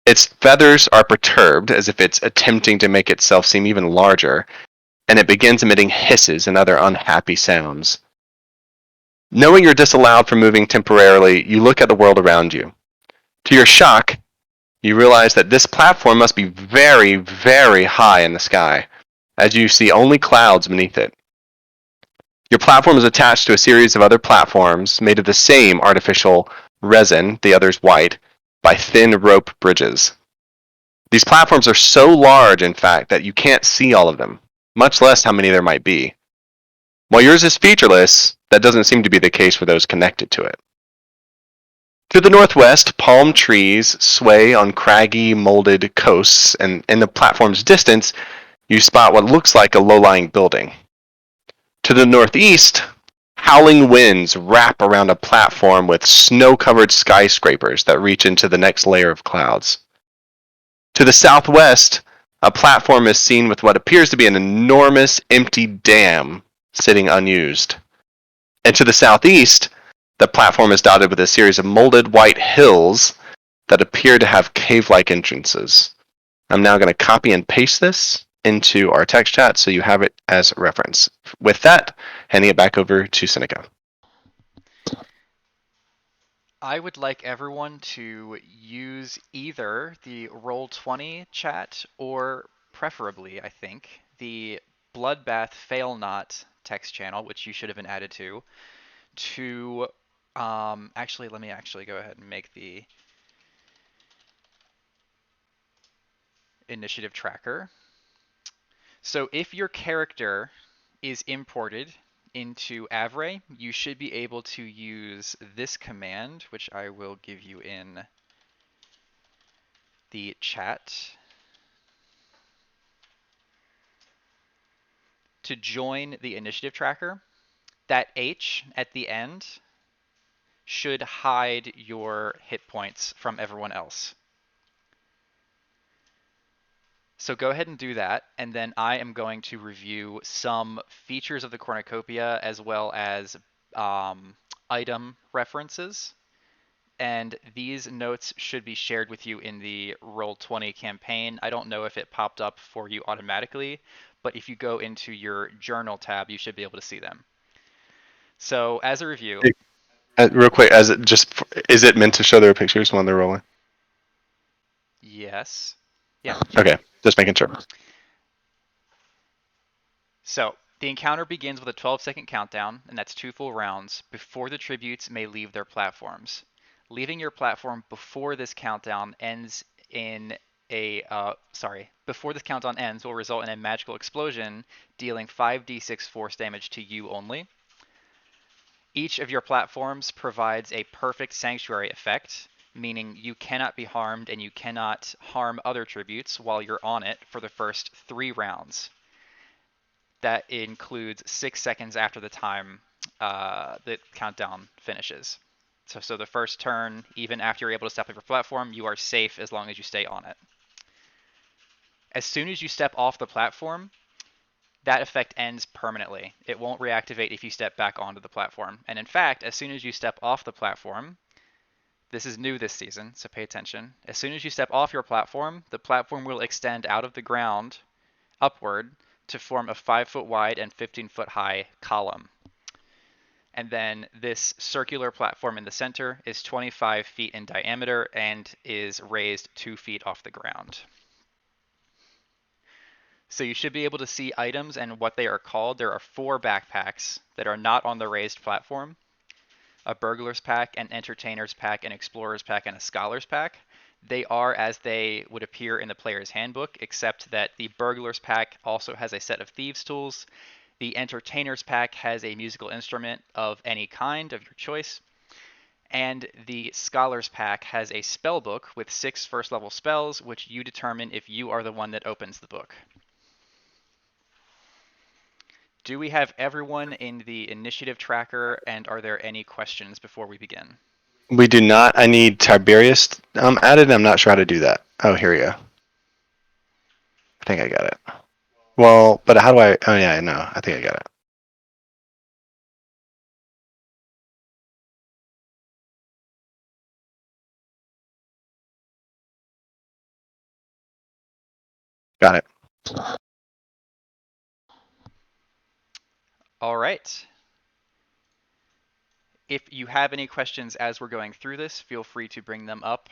Its feathers are perturbed, as if it's attempting to make itself seem even larger, and it begins emitting hisses and other unhappy sounds. Knowing you're disallowed from moving temporarily, you look at the world around you. To your shock, you realize that this platform must be very, very high in the sky, as you see only clouds beneath it. Your platform is attached to a series of other platforms made of the same artificial resin, the others white, by thin rope bridges. These platforms are so large, in fact, that you can't see all of them, much less how many there might be. While yours is featureless, that doesn't seem to be the case for those connected to it. To the northwest, palm trees sway on craggy, molded coasts, and in the platform's distance, you spot what looks like a low-lying building. To the northeast, howling winds wrap around a platform with snow-covered skyscrapers that reach into the next layer of clouds. To the southwest, a platform is seen with what appears to be an enormous, empty dam sitting unused. And to the southeast, the platform is dotted with a series of molded white hills that appear to have cave-like entrances. I'm now going to copy and paste this into our text chat so you have it as a reference. With that, handing it back over to Seneca. I would like everyone to use either the Roll20 chat or preferably, I think, the Bloodbath Fail Not text channel, which you should have been added to actually, let me actually go ahead and make the initiative tracker. So if your character is imported into Avray, you should be able to use this command, which I will give you in the chat, to join the initiative tracker. That H at the end should hide your hit points from everyone else. So go ahead and do that, and then I am going to review some features of the cornucopia as well as item references. And these notes should be shared with you in the Roll20 campaign. I don't know if it popped up for you automatically, but if you go into your journal tab, you should be able to see them. So as a review, Real quick, is it meant to show their pictures when they're rolling? yes. Yeah. Okay, just making sure. So the encounter begins with a 12-second countdown, and that's 2 full rounds, before the tributes may leave their platforms. Leaving your platform before this countdown ends before this countdown ends will result in a magical explosion, dealing 5d6 force damage to you only. Each of your platforms provides a perfect sanctuary effect, meaning you cannot be harmed and you cannot harm other tributes while you're on it for the first 3 rounds. That includes 6 seconds after the time the countdown finishes. So the first turn, even after you're able to step off your platform, you are safe as long as you stay on it. As soon as you step off the platform, that effect ends permanently. It won't reactivate if you step back onto the platform. And in fact, as soon as you step off the platform, this is new this season, so pay attention. As soon as you step off your platform, the platform will extend out of the ground upward to form a 5-foot wide and 15-foot high column. And then this circular platform in the center is 25 feet in diameter and is raised 2 feet off the ground. So you should be able to see items and what they are called. There are 4 backpacks that are not on the raised platform: a burglar's pack, an entertainer's pack, an explorer's pack, and a scholar's pack. They are as they would appear in the player's handbook, except that the burglar's pack also has a set of thieves' tools. The entertainer's pack has a musical instrument of any kind of your choice. And the scholar's pack has a spell book with 6 first-level spells, which you determine if you are the one that opens the book. Do we have everyone in the initiative tracker, and are there any questions before we begin? We do not. I need Tiberius added. I'm not sure how to do that. Oh, here we go. I think I got it. Well, but how do I? Oh yeah, I know. I think I got it. Got it. All right. If you have any questions as we're going through this, feel free to bring them up.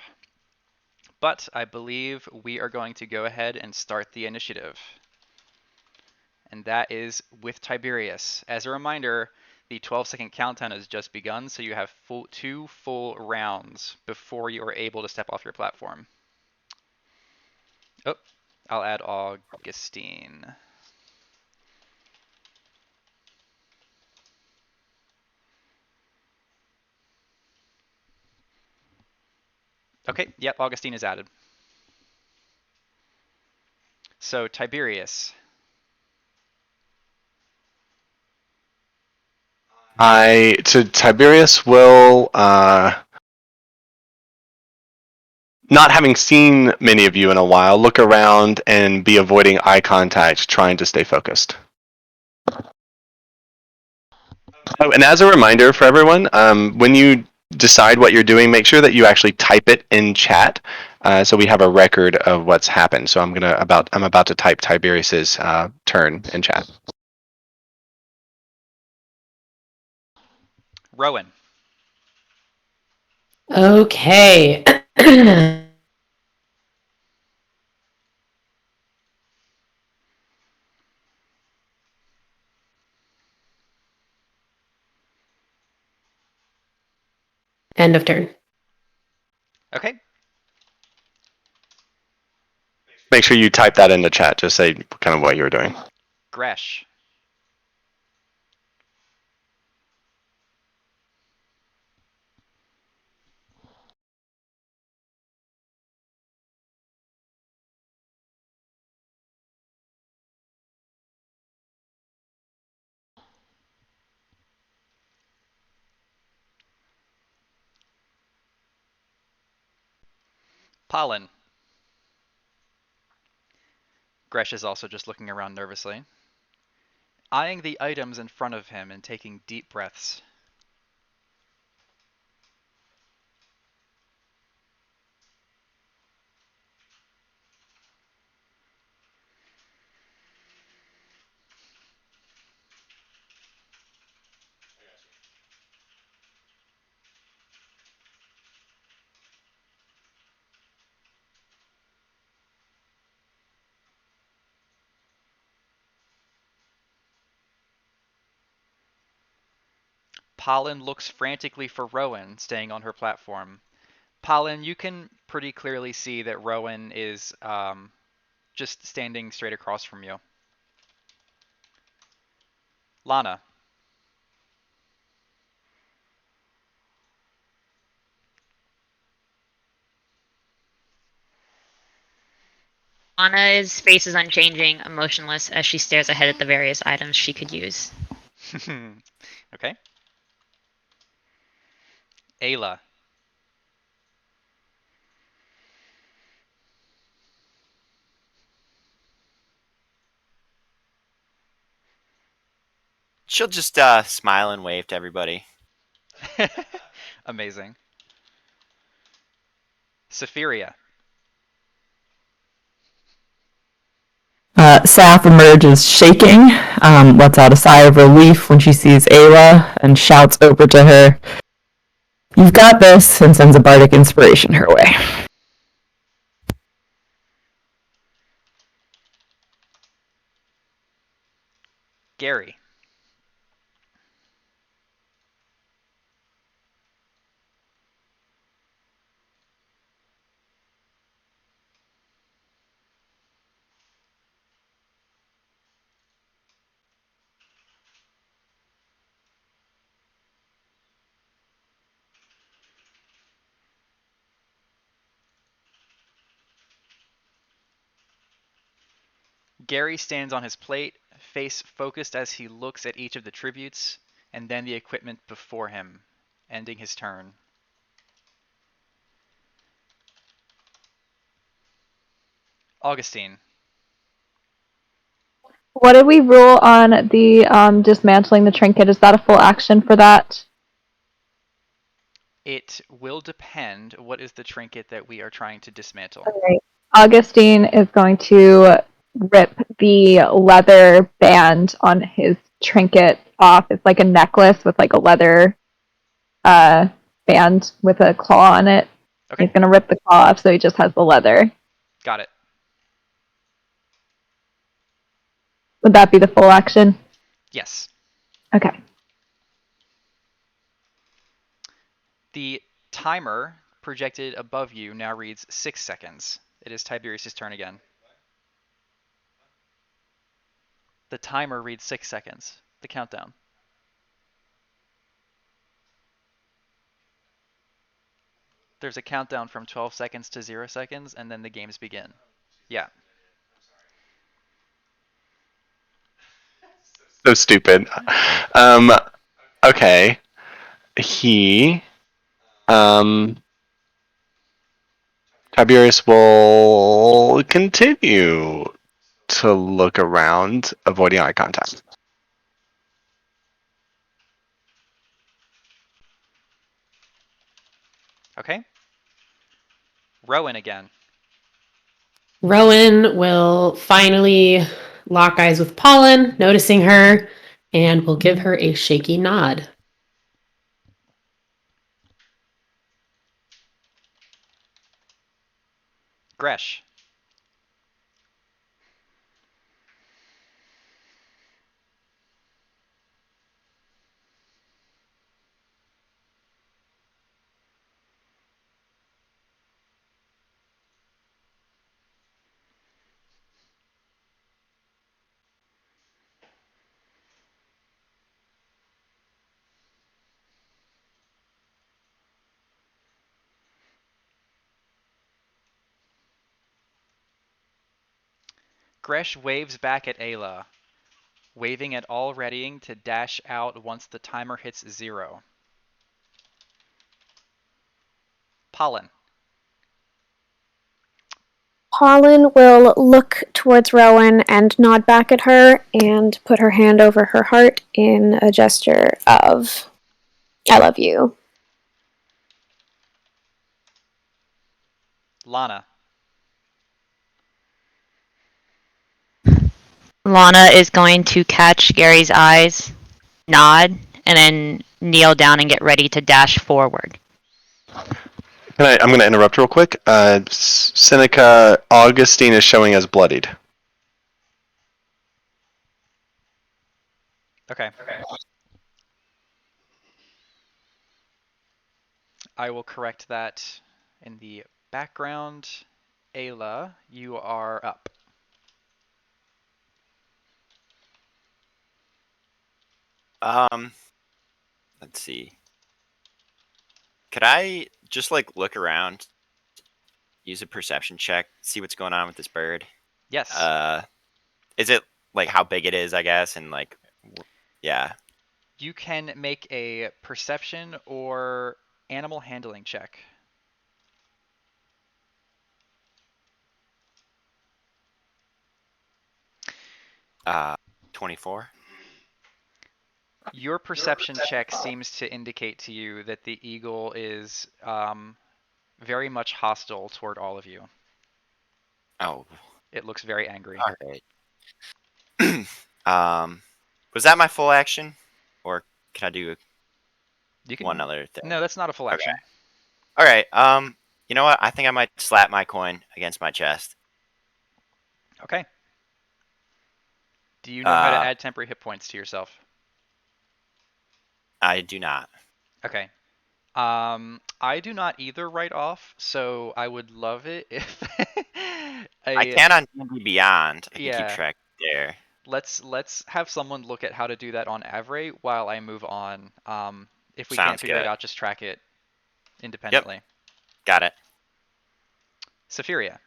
But I believe we are going to go ahead and start the initiative. And that is with Tiberius. As a reminder, the 12-second countdown has just begun, so you have two full rounds before you are able to step off your platform. Oh, I'll add Augustine. Okay, yep, Augustine is added. So Tiberius. Tiberius will not having seen many of you in a while, look around and be avoiding eye contact, trying to stay focused. Oh, and as a reminder for everyone, when you decide what you're doing, make sure that you actually type it in chat, so we have a record of what's happened. So I'm about to type Tiberius's turn in chat. Rowan. Okay. End of turn. Okay. Make sure you type that in the chat. Just say kind of what you're doing. Gresh. Pollen. Gresh is also just looking around nervously, eyeing the items in front of him and taking deep breaths. Pollen looks frantically for Rowan, staying on her platform. Pollen, you can pretty clearly see that Rowan is just standing straight across from you. Lana. Anna's face is unchanging, emotionless, as she stares ahead at the various items she could use. Okay. Ayla. She'll just smile and wave to everybody. Amazing. Safiria. Saf emerges shaking, lets out a sigh of relief when she sees Ayla, and shouts over to her, "You've got this," and sends a bardic inspiration her way. Gary. Gary stands on his plate, face focused as he looks at each of the tributes, and then the equipment before him, ending his turn. Augustine. What did we rule on the dismantling the trinket? Is that a full action for that? It will depend. What is the trinket that we are trying to dismantle? Okay. Augustine is going to rip the leather band on his trinket off. It's like a necklace with like a leather band with a claw on it. Okay. He's going to rip the claw off so he just has the leather. Got it. Would that be the full action? Yes. Okay. The timer projected above you now reads 6 seconds. It is Tiberius' turn again. The timer reads 6 seconds. The countdown. There's a countdown from 12 seconds to 0 seconds, and then the games begin. Yeah. So stupid. Okay. He Tiberius will continue to look around, avoiding eye contact. Okay. Rowan again. Rowan will finally lock eyes with Pollen, noticing her, and will give her a shaky nod. Gresh. Gresh waves back at Ayla, waving at all readying to dash out once the timer hits 0. Pollen. Pollen will look towards Rowan and nod back at her and put her hand over her heart in a gesture of, I love you. Lana. Lana is going to catch Gary's eyes, nod, and then kneel down and get ready to dash forward. I'm going to interrupt real quick. Seneca, Augustine is showing as bloodied. Okay. I will correct that in the background. Ayla, you are up. Let's see. Could I just like look around, use a perception check, see what's going on with this bird? Yes. Is it like how big it is, I guess, and like, yeah. You can make a perception or animal handling check. Uh, 24. Your perception check seems to indicate to you that the eagle is very much hostile toward all of you. Oh. It looks very angry. All right. Was that my full action, or can I do one other thing? No, that's not a full action. All right. You know what? I think I might slap my coin against my chest. Okay. Do you know how to add temporary hit points to yourself? I do not. Okay. I do not either right off, so I would love it if I can on D&D Beyond. I can Yeah. keep track there. Let's have someone look at how to do that on Avray while I move on. If we Sounds can't figure it good. out, just track it independently. Got it. Safiria.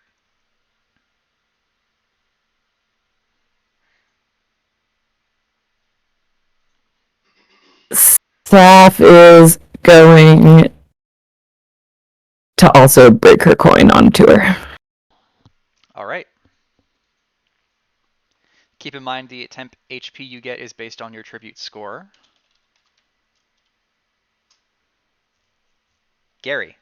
Saf is going to also break her coin onto her. All right. Keep in mind the temp HP you get is based on your tribute score. Gary.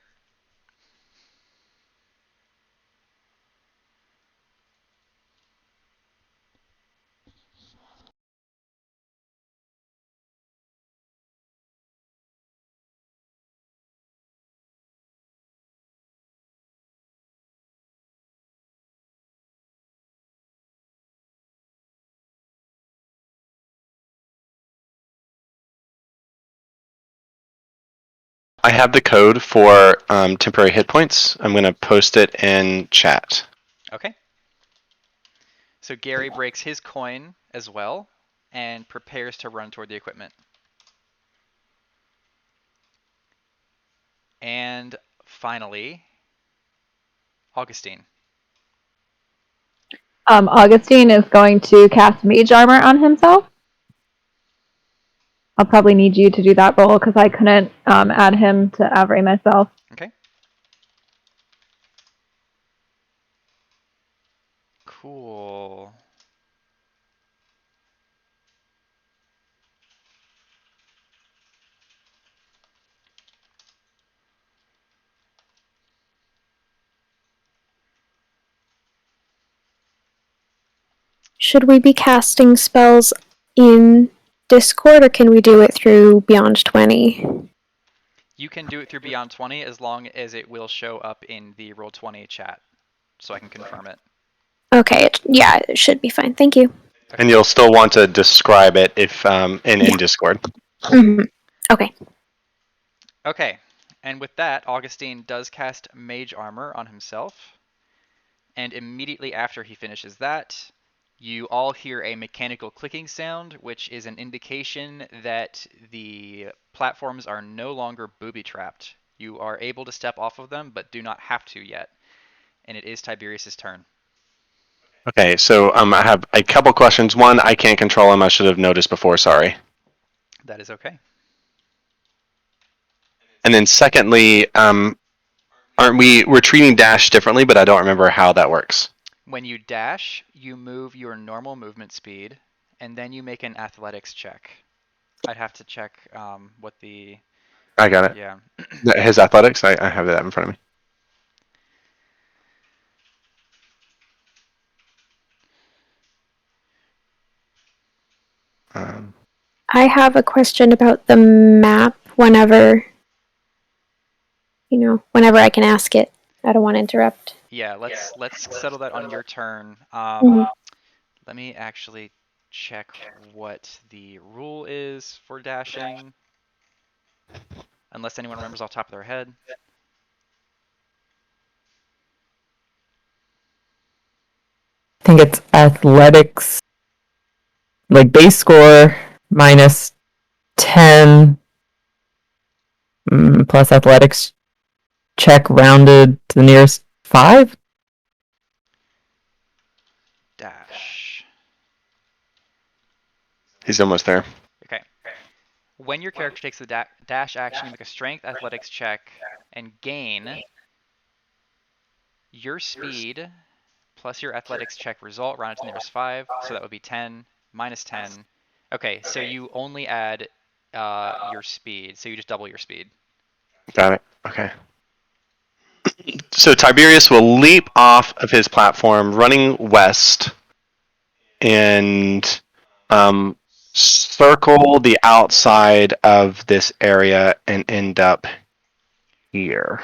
I have the code for temporary hit points. I'm going to post it in chat. Okay. So Gary breaks his coin as well and prepares to run toward the equipment. And finally, Augustine. Augustine is going to cast Mage Armor on himself. I'll probably need you to do that roll because I couldn't add him to Avery myself. Okay. Cool. Should we be casting spells in Discord, or can we do it through Beyond 20? You can do it through Beyond 20 as long as it will show up in the Roll20 chat, so I can confirm it. Okay, yeah, it should be fine. Thank you. Okay. And you'll still want to describe it if in Discord. Mm-hmm. Okay. Okay. And with that, Augustine does cast Mage Armor on himself. And immediately after he finishes that, you all hear a mechanical clicking sound, which is an indication that the platforms are no longer booby-trapped. You are able to step off of them, but do not have to yet. And it is Tiberius's turn. Okay, so I have a couple questions. One, I can't control him. I should have noticed before. Sorry. That is okay. And then secondly, aren't we're treating dash differently? But I don't remember how that works. When you dash, you move your normal movement speed, and then you make an athletics check. I'd have to check what the... I got it. Yeah. His athletics, I have that in front of me. I have a question about the map whenever I can ask it. I don't want to interrupt. Yeah, let's settle that on your turn. Mhm. Let me actually check what the rule is for dashing. Unless anyone remembers off the top of their head. I think it's athletics, like base score minus 10 plus athletics check rounded to the nearest 5. Dash. He's almost there. Okay. When your character takes the dash action, you make a strength athletics check and gain your speed plus your athletics check result rounded to the nearest 5. So that would be 10 minus 10. Okay, so you only add your speed. So you just double your speed. Got it. Okay. So Tiberius will leap off of his platform, running west, and circle the outside of this area and end up here.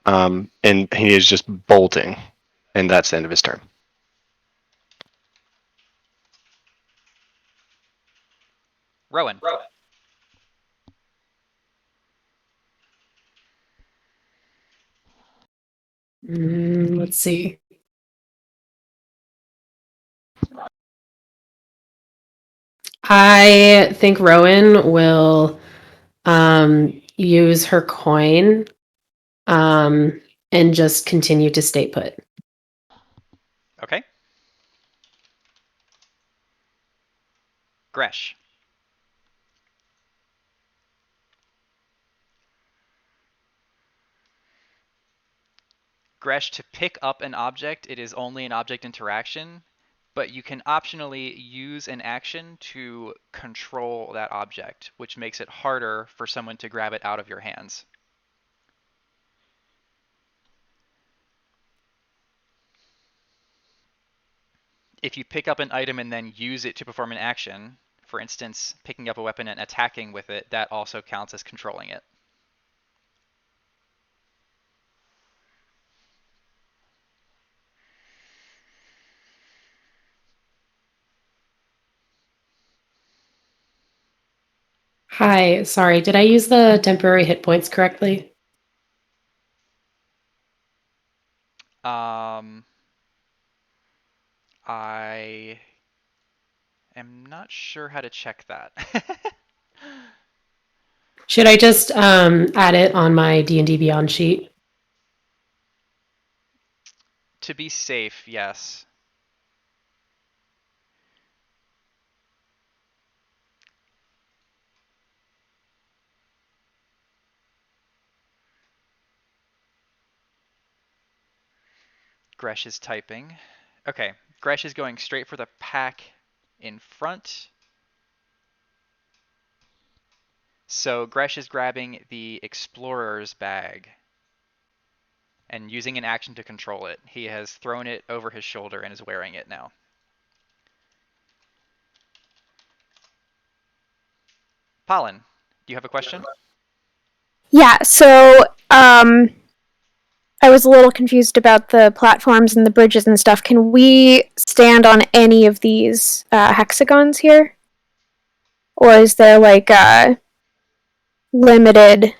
And he is just bolting, and that's the end of his turn. Rowan. Let's see. I think Rowan will use her coin and just continue to stay put. Okay. Gresh. Gresh, to pick up an object, it is only an object interaction, but you can optionally use an action to control that object, which makes it harder for someone to grab it out of your hands. If you pick up an item and then use it to perform an action, for instance, picking up a weapon and attacking with it, that also counts as controlling it. Hi, sorry, did I use the temporary hit points correctly? I am not sure how to check that. Should I just add it on my D&D Beyond sheet? To be safe, yes. Gresh is typing. Okay, Gresh is going straight for the pack in front. So Gresh is grabbing the explorer's bag and using an action to control it. He has thrown it over his shoulder and is wearing it now. Pollen, do you have a question? Yeah, so I was a little confused about the platforms and the bridges and stuff. Can we stand on any of these hexagons here? Or is there like a limited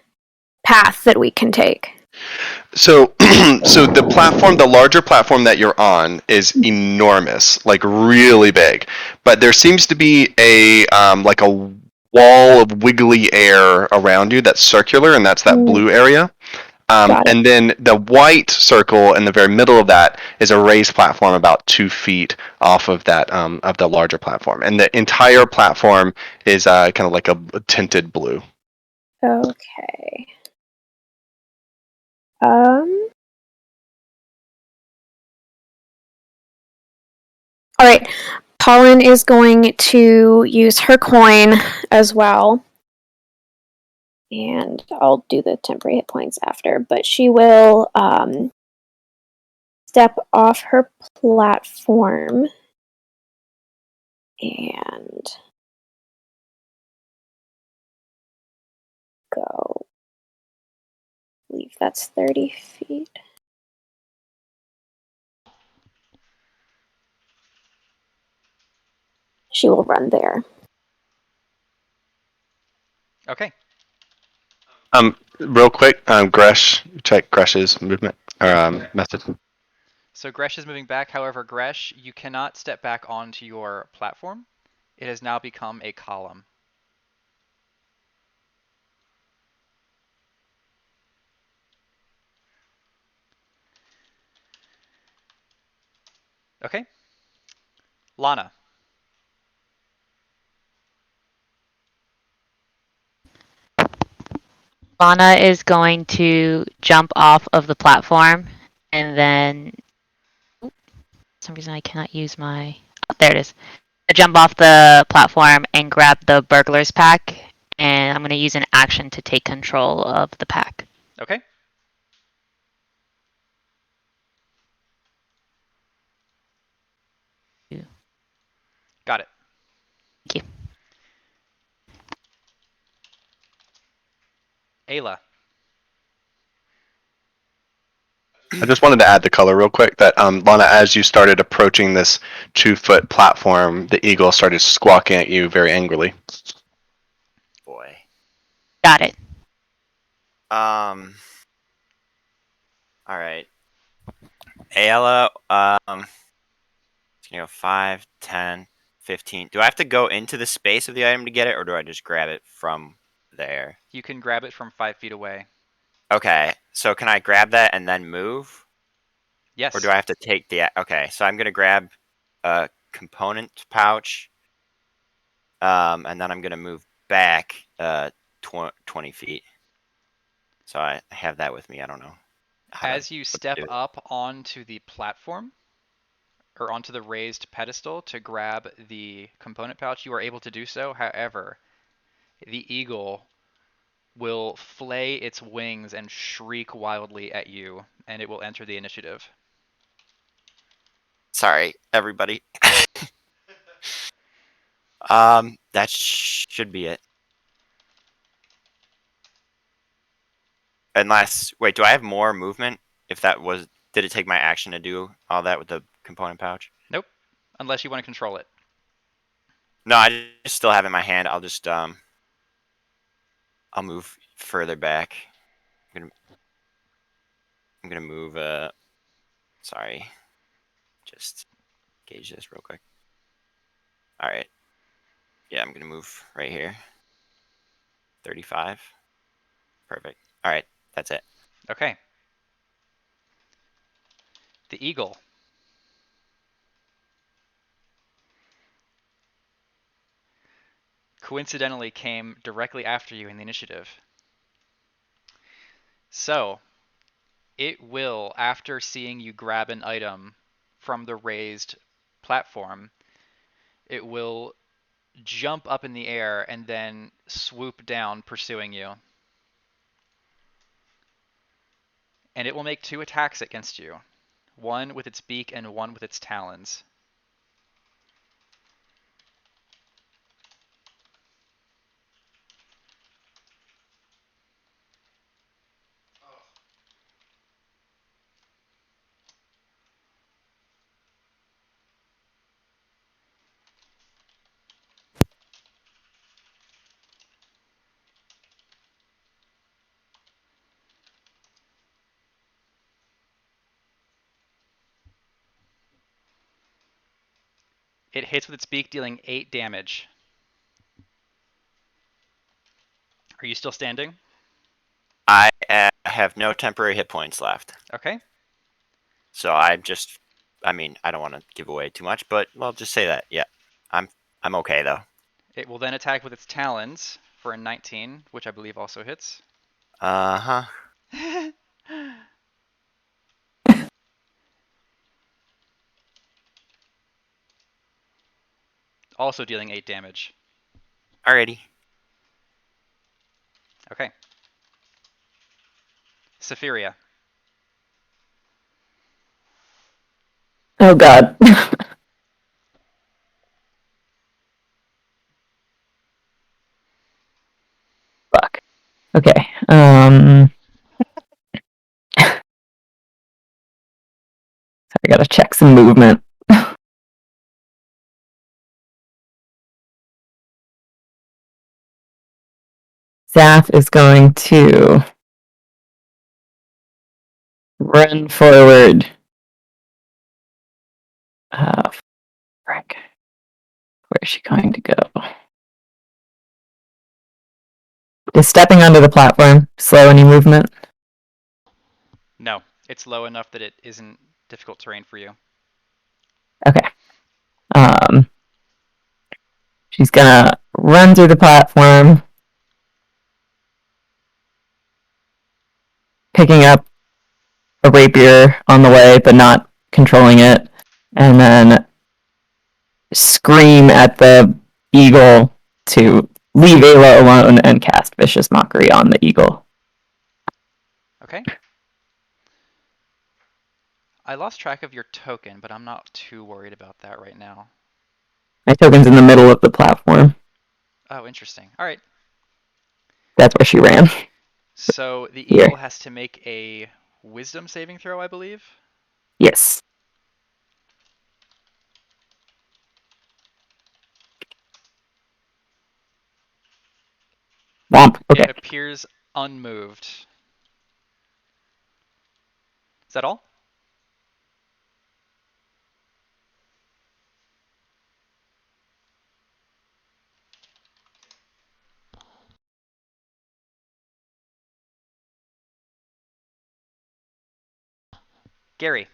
path that we can take? So, so the larger platform that you're on is enormous, like really big. But there seems to be like a wall of wiggly air around you that's circular, and that's that blue area. And then the white circle in the very middle of that is a raised platform about 2 feet off of that of the larger platform, and the entire platform is kind of like a tinted blue. Okay. All right. Pollen is going to use her coin as well. And I'll do the temporary hit points after, but she will step off her platform and go. I believe that's 30 feet. She will run there. Okay. Real quick, Gresh, check Gresh's movement or method. So Gresh is moving back. However, Gresh, you cannot step back onto your platform. It has now become a column. Okay. Lana. Lana is going to jump off of the platform and then. For some reason, I cannot use my. Oh, there it is. I jump off the platform and grab the burglar's pack, and I'm going to use an action to take control of the pack. Okay. Got it. Thank you. Ayla. I just wanted to add the color real quick that Lana, as you started approaching this 2-foot platform, the eagle started squawking at you very angrily. Boy. Got it. All right. Ayla, 5, 10, 15. Do I have to go into the space of the item to get it, or do I just grab it from there? You can grab it from 5 feet away. Okay, so can I grab that and then move? Yes. Or do I have to take the... Okay, so I'm going to grab a component pouch, and then I'm going to move back 20 feet. So I have that with me, I don't know. As you step up onto the platform, or onto the raised pedestal to grab the component pouch, you are able to do so. However, the eagle will flay its wings and shriek wildly at you, and it will enter the initiative. Sorry, everybody. That should be it. Unless, wait, do I have more movement? If that was, did it take my action to do all that with the component pouch? Nope, unless you want to control it. No, I just still have it in my hand. I'll just, I'll move further back. I'm gonna move, sorry. Just gauge this real quick. All right. Yeah, I'm gonna move right here. 35. Perfect. All right, that's it. Okay. The eagle coincidentally came directly after you in the initiative. So, it will, after seeing you grab an item from the raised platform, it will jump up in the air and then swoop down, pursuing you. And it will make 2 attacks against you. One with its beak and one with its talons. It hits with its beak, dealing 8 damage. Are you still standing? I have no temporary hit points left. Okay. So I'm just, I mean, I don't want to give away too much, but well, just say that. Yeah, I'm okay though. It will then attack with its talons for a 19, which I believe also hits. Uh-huh. Also dealing 8 damage. Alrighty. Okay. Safiria. Oh god. Fuck. Okay. I gotta check some movement. Zaf is going to run forward. Frick. Where is she going to go? Is stepping onto the platform slow any movement? No, it's low enough that it isn't difficult terrain for you. Okay. She's gonna run through the platform, picking up a rapier on the way, but not controlling it, and then scream at the eagle to leave Ayla alone and cast Vicious Mockery on the eagle. Okay. I lost track of your token, but I'm not too worried about that right now. My token's in the middle of the platform. Oh, interesting. All right. That's where she ran. So the Here. eagle has to make a wisdom saving throw, I believe. Yes. Womp. Okay. It appears unmoved. Is that all? Gary.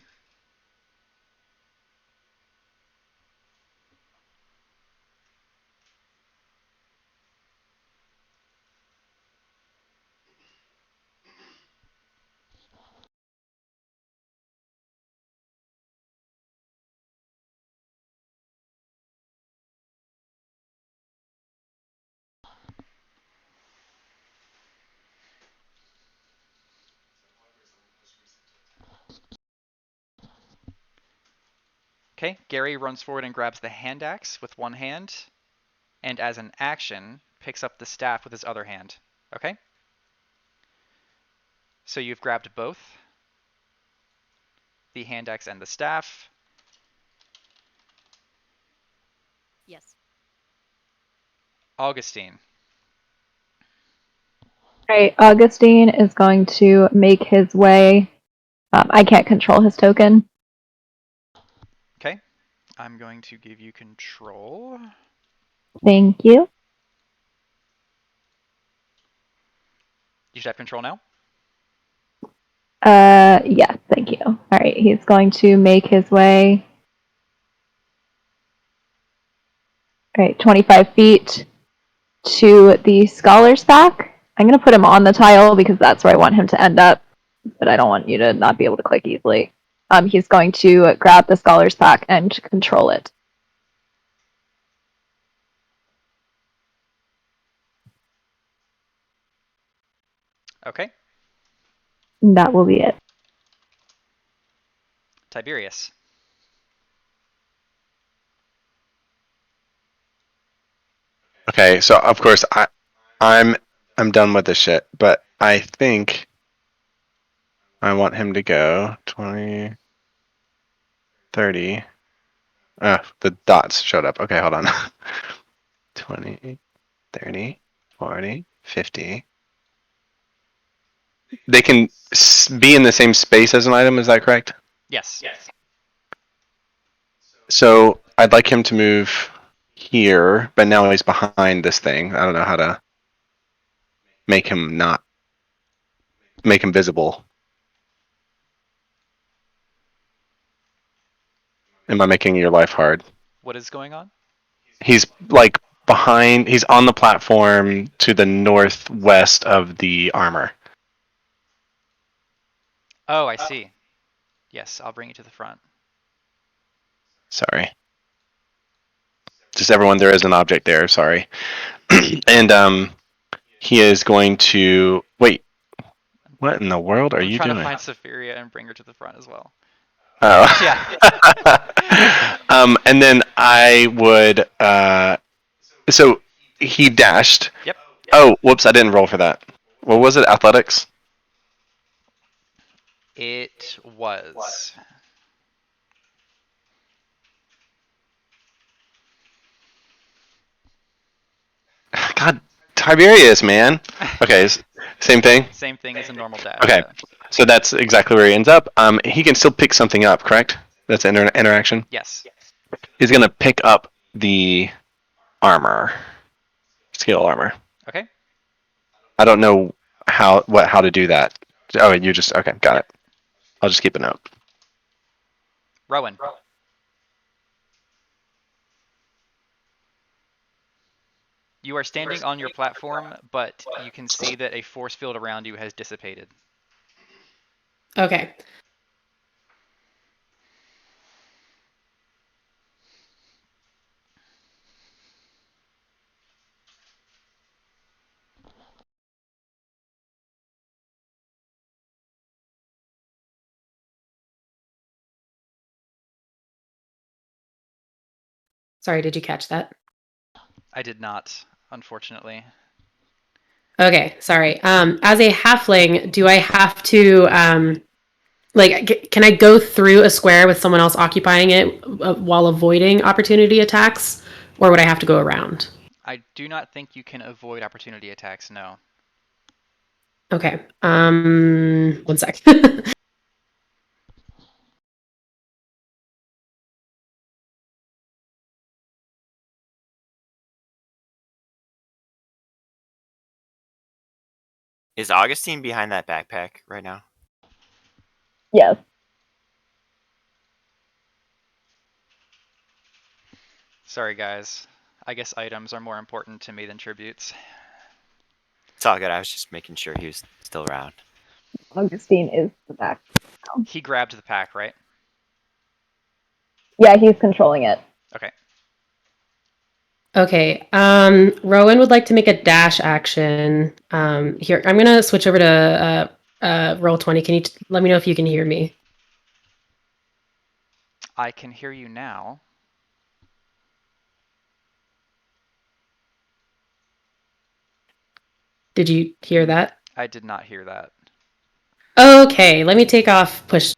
Okay, Gary runs forward and grabs the hand axe with one hand, and as an action, picks up the staff with his other hand. Okay? So you've grabbed both, the hand axe and the staff. Yes. Augustine. Right, Augustine is going to make his way. I can't control his token. Okay, I'm going to give you control. Thank you. You should have control now. Yes, thank you. All right, he's going to make his way. All right, 25 feet to the scholar's back. I'm going to put him on the tile because that's where I want him to end up, but I don't want you to not be able to click easily. He's going to grab the scholar's pack and control it. Okay. And that will be it. Tiberius. Okay, so of course I'm done with this shit, but I think I want him to go 20, 30. The dots showed up. Okay, hold on. 20, 30, 40, 50. They can be in the same space as an item, is that correct? Yes. So I'd like him to move here, but now he's behind this thing. I don't know how to make him visible. Am I making your life hard? What is going on? He's like behind, he's on the platform to the northwest of the armor. Oh, I see. Yes, I'll bring you to the front. Sorry. Just everyone, there is an object there, sorry. And he is going to wait. What in the world are I'm you trying doing? to find Safiria and bring her to the front as well. Oh. Yeah. And then I would so he dashed. Yep. Oh, whoops, I didn't roll for that. What was it? Athletics? It was. God, Tiberius, man. Okay, same thing? Same thing as a normal dash. Okay, Yeah. so that's exactly where he ends up. He can still pick something up, correct? That's interaction? Yes. He's going to pick up the armor. Scale armor. Okay. I don't know how to do that. Oh, you just, okay, got it. I'll just keep a note. Rowan. You are standing on your platform, but you can see that a force field around you has dissipated. Okay. Sorry, did you catch that? I did not, unfortunately. Okay, sorry. As a halfling, do I have to can I go through a square with someone else occupying it while avoiding opportunity attacks, or would I have to go around? I do not think you can avoid opportunity attacks, no. Okay. 1 sec. Is Augustine behind that backpack right now? Yes. Sorry, guys. I guess items are more important to me than tributes. It's all good. I was just making sure he was still around. Augustine is the back. He grabbed the pack, right? Yeah, he's controlling it. Okay. Okay. Rowan would like to make a dash action. Here, I'm gonna switch over to roll 20. Can you let me know if you can hear me? I can hear you now. Did you hear that? I did not hear that. Okay, let me take off push.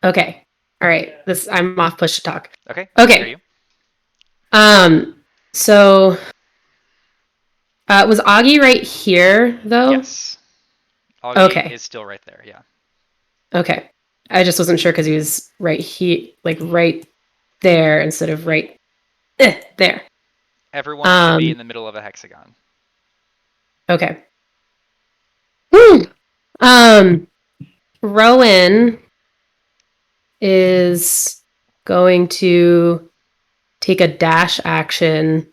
Okay. All right. I'm off push to talk. Okay. I can hear Okay. you. So was Augie right here though? Yes. Augie Okay. is still right there. Yeah. Okay. I just wasn't sure because he was right here, like right there instead of right there. Everyone should be in the middle of a hexagon. Okay. Rowan is going to take a dash action.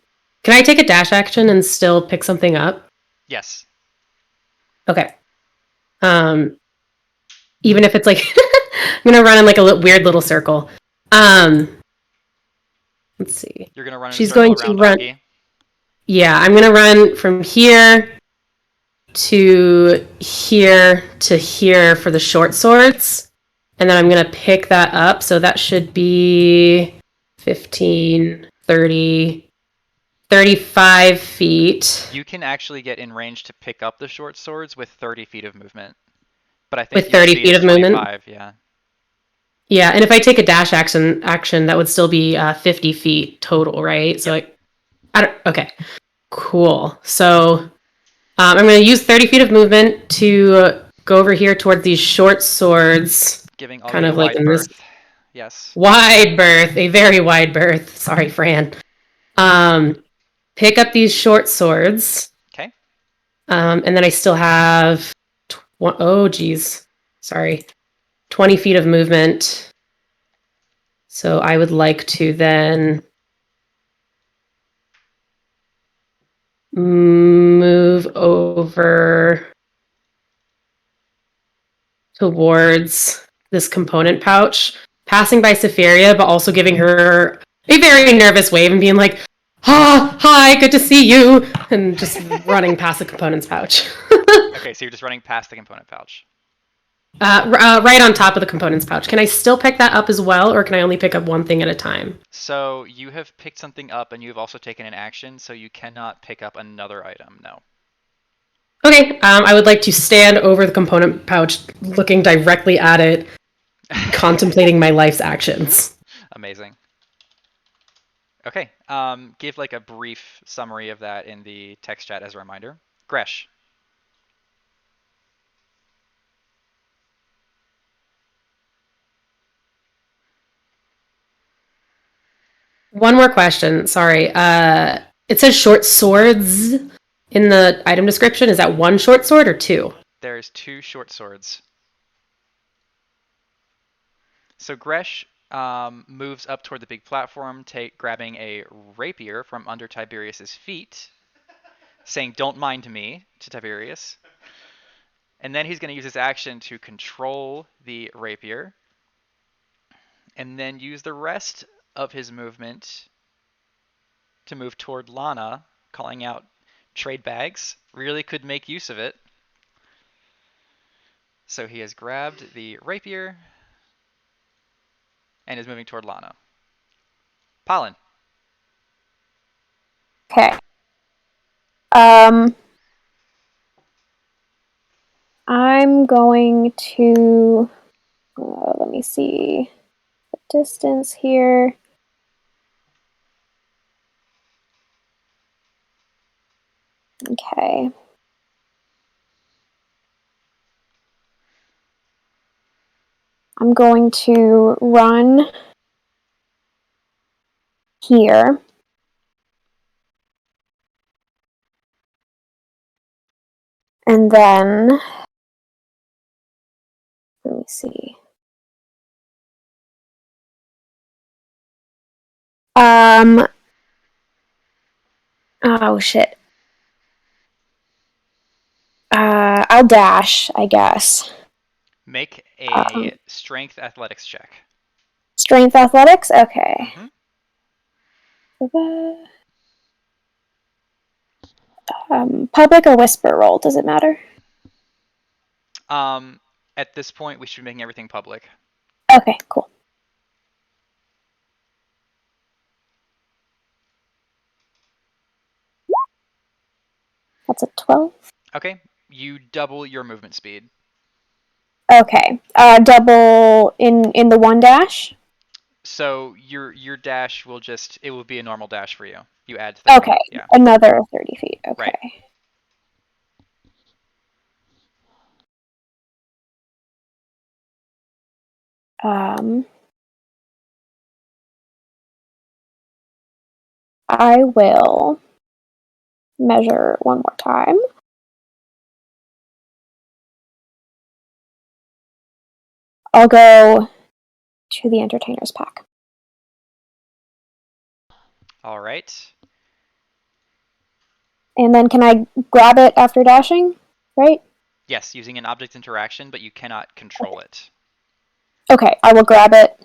Can I take a dash action and still pick something up? Yes. Okay. Even if it's like I'm gonna run in like a weird little circle. Let's see. You're gonna run in She's a circle going to around run. Augie. Yeah, I'm gonna run from here to here for the short swords, and then I'm gonna pick that up. So that should be 15, 30, 35 feet. You can actually get in range to pick up the short swords with 30 feet of movement. But I think With your 30 speed feet is of movement? 25, yeah. Yeah, and if I take a dash action, that would still be 50 feet total, right? So okay, cool. So I'm going to use 30 feet of movement to go over here towards these short swords. Giving kind Augie of a like wide in berth. this Yes. wide berth, a very wide berth. Sorry, Fran. Pick up these short swords. Okay. And then I still have, oh geez, sorry, 20 feet of movement. So I would like to then move over towards this component pouch, passing by Safaria, but also giving her a very nervous wave and being like, hi, good to see you, and just running past the components pouch. Okay, so you're just running past the component pouch. Right on top of the components pouch. Can I still pick that up as well, or can I only pick up one thing at a time? So you have picked something up and you've also taken an action, so you cannot pick up another item, no. Okay, I would like to stand over the component pouch, looking directly at it, contemplating my life's actions. Amazing. Okay, give like a brief summary of that in the text chat as a reminder. Gresh. One more question, sorry. It says short swords in the item description. Is that one short sword or two? There's two short swords. So Gresh moves up toward the big platform, grabbing a rapier from under Tiberius's feet, saying, "Don't mind me," to Tiberius. And then he's going to use his action to control the rapier, and then use the rest of his movement to move toward Lana, calling out, "Trade bags. Really could make use of it." So he has grabbed the rapier and is moving toward Lana. Pollen. Okay. I'm going to let me see the distance here. Okay. I'm going to run here. And then, let me see. Oh shit. I'll dash, I guess. Make a strength athletics check. Strength athletics? Okay. Public or whisper roll, does it matter? At this point, we should be making everything public. Okay, cool. That's a 12. Okay, you double your movement speed. Okay. Double in the one dash? So your dash will it will be a normal dash for you. You add 30. Okay. Yeah. Another 30 feet. Okay. Right. I will measure one more time. I'll go to the entertainer's pack. All right. And then can I grab it after dashing? Right? Yes, using an object interaction, but you cannot control it. Okay, I will grab it.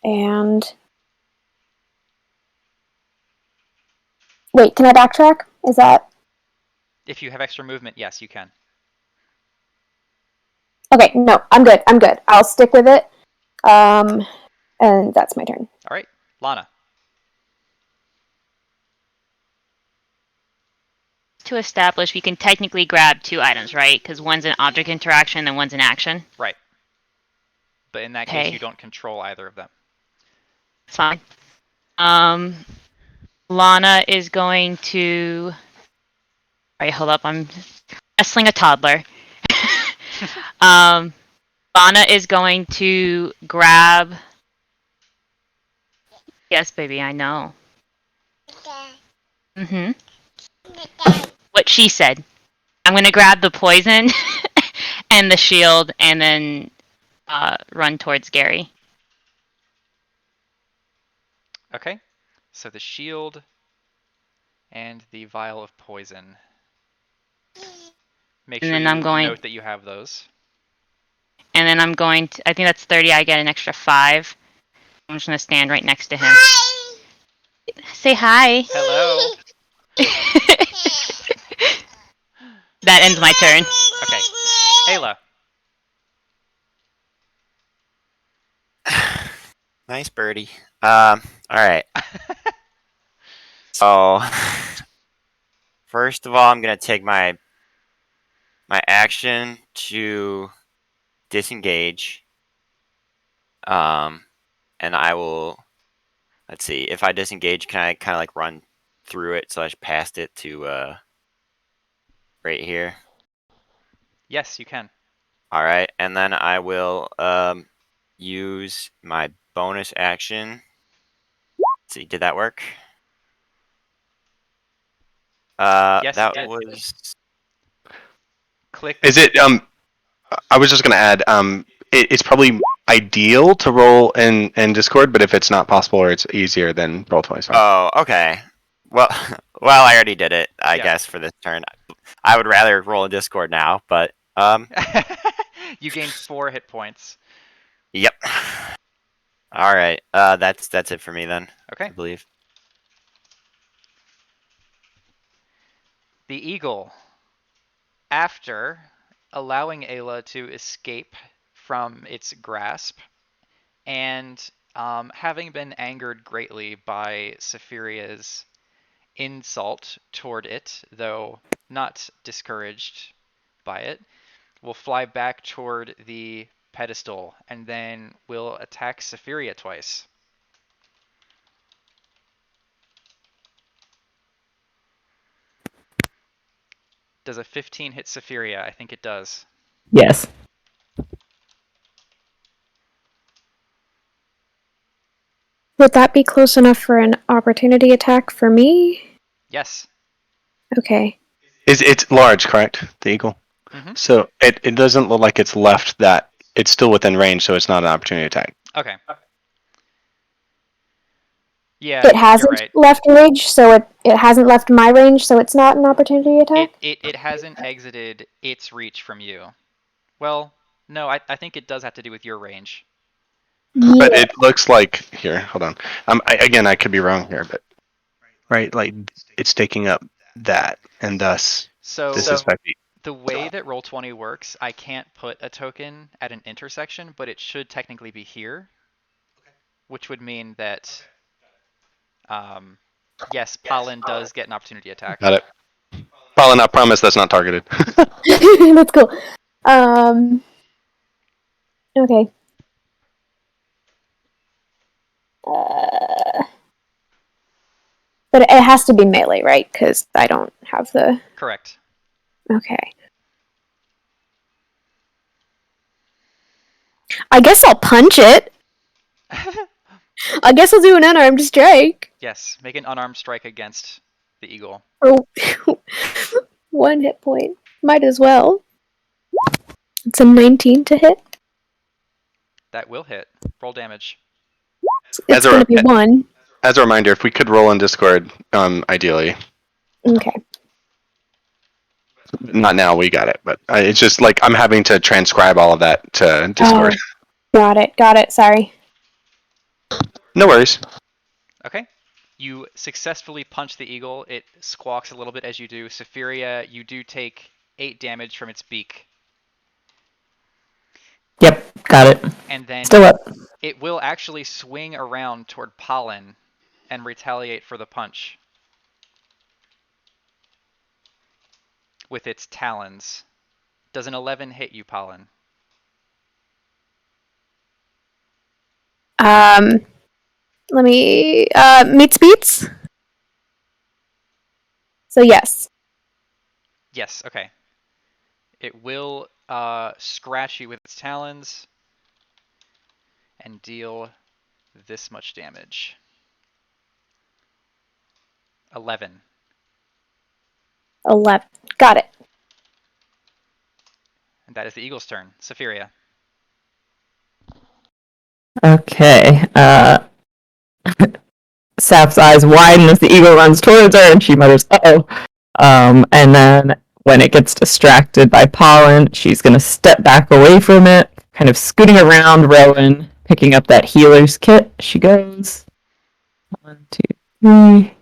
And wait, can I backtrack? Is that If you have extra movement, yes, you can. okay? No, I'm good. I'm good. I'll stick with it. And that's my turn. All right, Lana. To establish, we can technically grab 2 items, right? Because one's an object interaction and one's an action. Right. But in that case, you don't control either of them. It's fine. Lana is going to. Alright, hold up. I'm wrestling a toddler. Lana is going to grab. Yes, baby, I know. Mm-hmm. What she said. I'm going to grab the poison and the shield and then run towards Gary. Okay. So the shield and the vial of poison. Make sure you note that you have those. And then I'm going to. I think that's 30. I get an extra 5. I'm just going to stand right next to him. Hi. Say hi. Hello. That ends my turn. Okay. Ayla. Nice birdie. All right. So, first of all, I'm gonna take my action to disengage. And I will. Let's see. If I disengage, can I kind of like run through it / past it to right here? Yes, you can. All right, and then I will use my bonus action. Let's see, did that work? Yes, that it did. was. Click. Is it? I was just gonna add. It's probably ideal to roll in Discord, but if it's not possible or it's easier, then roll twice. Oh, okay. Well, I already did it. I guess for this turn, I would rather roll in Discord now, but You gained 4 hit points. Yep. All right. That's it for me then. Okay. I believe. The eagle, after allowing Ayla to escape from its grasp, and having been angered greatly by Saphiria's insult toward it, though not discouraged by it, will fly back toward the pedestal and then will attack Saphiria twice. Does a 15 hit Saphiria? I think it does. Yes. Would that be close enough for an opportunity attack for me? Yes. Okay. It's large, correct? The eagle. Mm-hmm. So it doesn't look like it's left that it's still within range, so it's not an opportunity attack. Okay. Yeah, it hasn't left range, so it hasn't left my range, so it's not an opportunity attack? It hasn't exited its reach from you. Well, no, I think it does have to do with your range. Yeah. But it looks like here. Hold on. Again, I could be wrong here, but right, like it's taking up that, and thus So this is 5 feet. the way that Roll20 works, I can't put a token at an intersection, but it should technically be here, which would mean that, yes, Pollen does get an opportunity attack. Got it. Probably not promise that's not targeted. That's cool. Okay. But it has to be melee, right? Because I don't have the. Correct. Okay. I guess I'll punch it. I guess I'll do an unarmed strike. Yes, make an unarmed strike against the eagle. Oh, 1 hit point. Might as well. It's a 19 to hit. That will hit. Roll damage. It's going to be 1. As a reminder, if we could roll in Discord, ideally. Okay. Not now, we got it, but it's just like I'm having to transcribe all of that to Discord. Got it. Sorry. No worries. Okay. You successfully punch the eagle. It squawks a little bit as you do. Safiria, you do take 8 damage from its beak. Yep, got it. And then Still up. it will actually swing around toward Pollen and retaliate for the punch with its talons. Does an 11 hit you, Pollen? Let me meets beats. So yes. Yes, okay. It will scratch you with its talons and deal this much damage. 11. 11. Got it. And that is the eagle's turn. Safiria. Okay. Saf's eyes widen as the eagle runs towards her, and she mutters, "Uh-oh." And then when it gets distracted by Pollen, she's going to step back away from it, kind of scooting around Rowan, picking up that healer's kit. She goes. 1, 2, 3.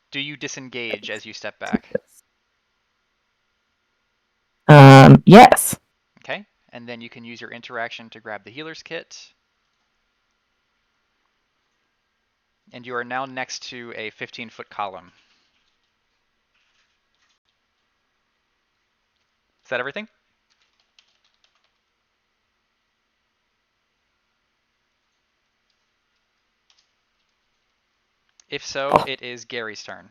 Do you disengage as you step back? Yes. Okay. And then you can use your interaction to grab the healer's kit. And you are now next to a 15-foot column. Is that everything? If so, it is Gary's turn.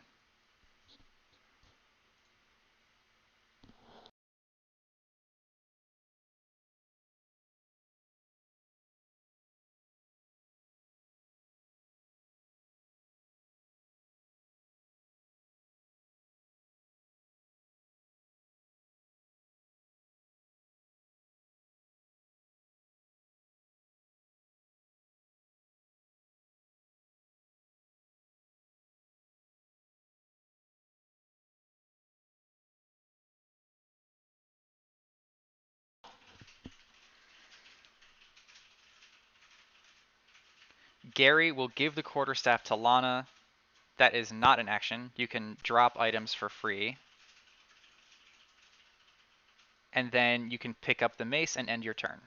Gary will give the quarterstaff to Lana. That is not an action. You can drop items for free. And then you can pick up the mace and end your turn.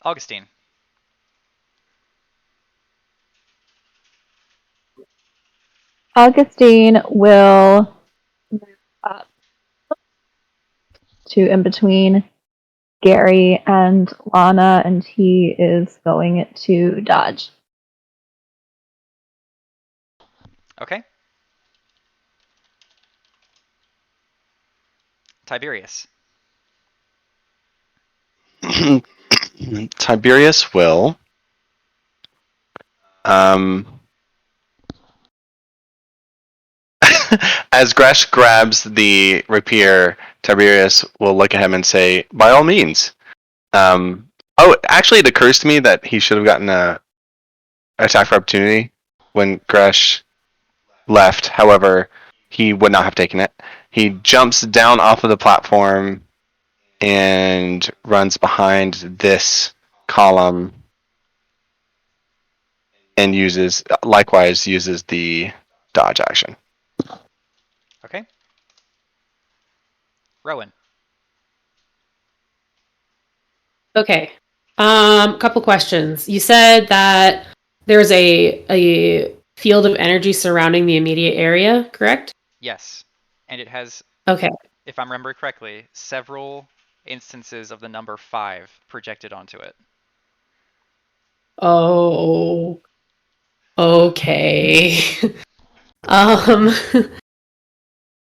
Augustine. Augustine will move up to in between Gary and Lana, and he is going to dodge. Okay. Tiberius. Tiberius will. As Gresh grabs the rapier, Tiberius will look at him and say, "By all means." Actually, it occurs to me that he should have gotten a attack for opportunity when Gresh left. However, he would not have taken it. He jumps down off of the platform and runs behind this column and likewise uses the dodge action. Okay. Rowan. Okay. Couple questions. You said that there's a field of energy surrounding the immediate area, correct? Yes. And it has, Okay. if I'm remembering correctly, several instances of the number 5 projected onto it. Oh. Okay. um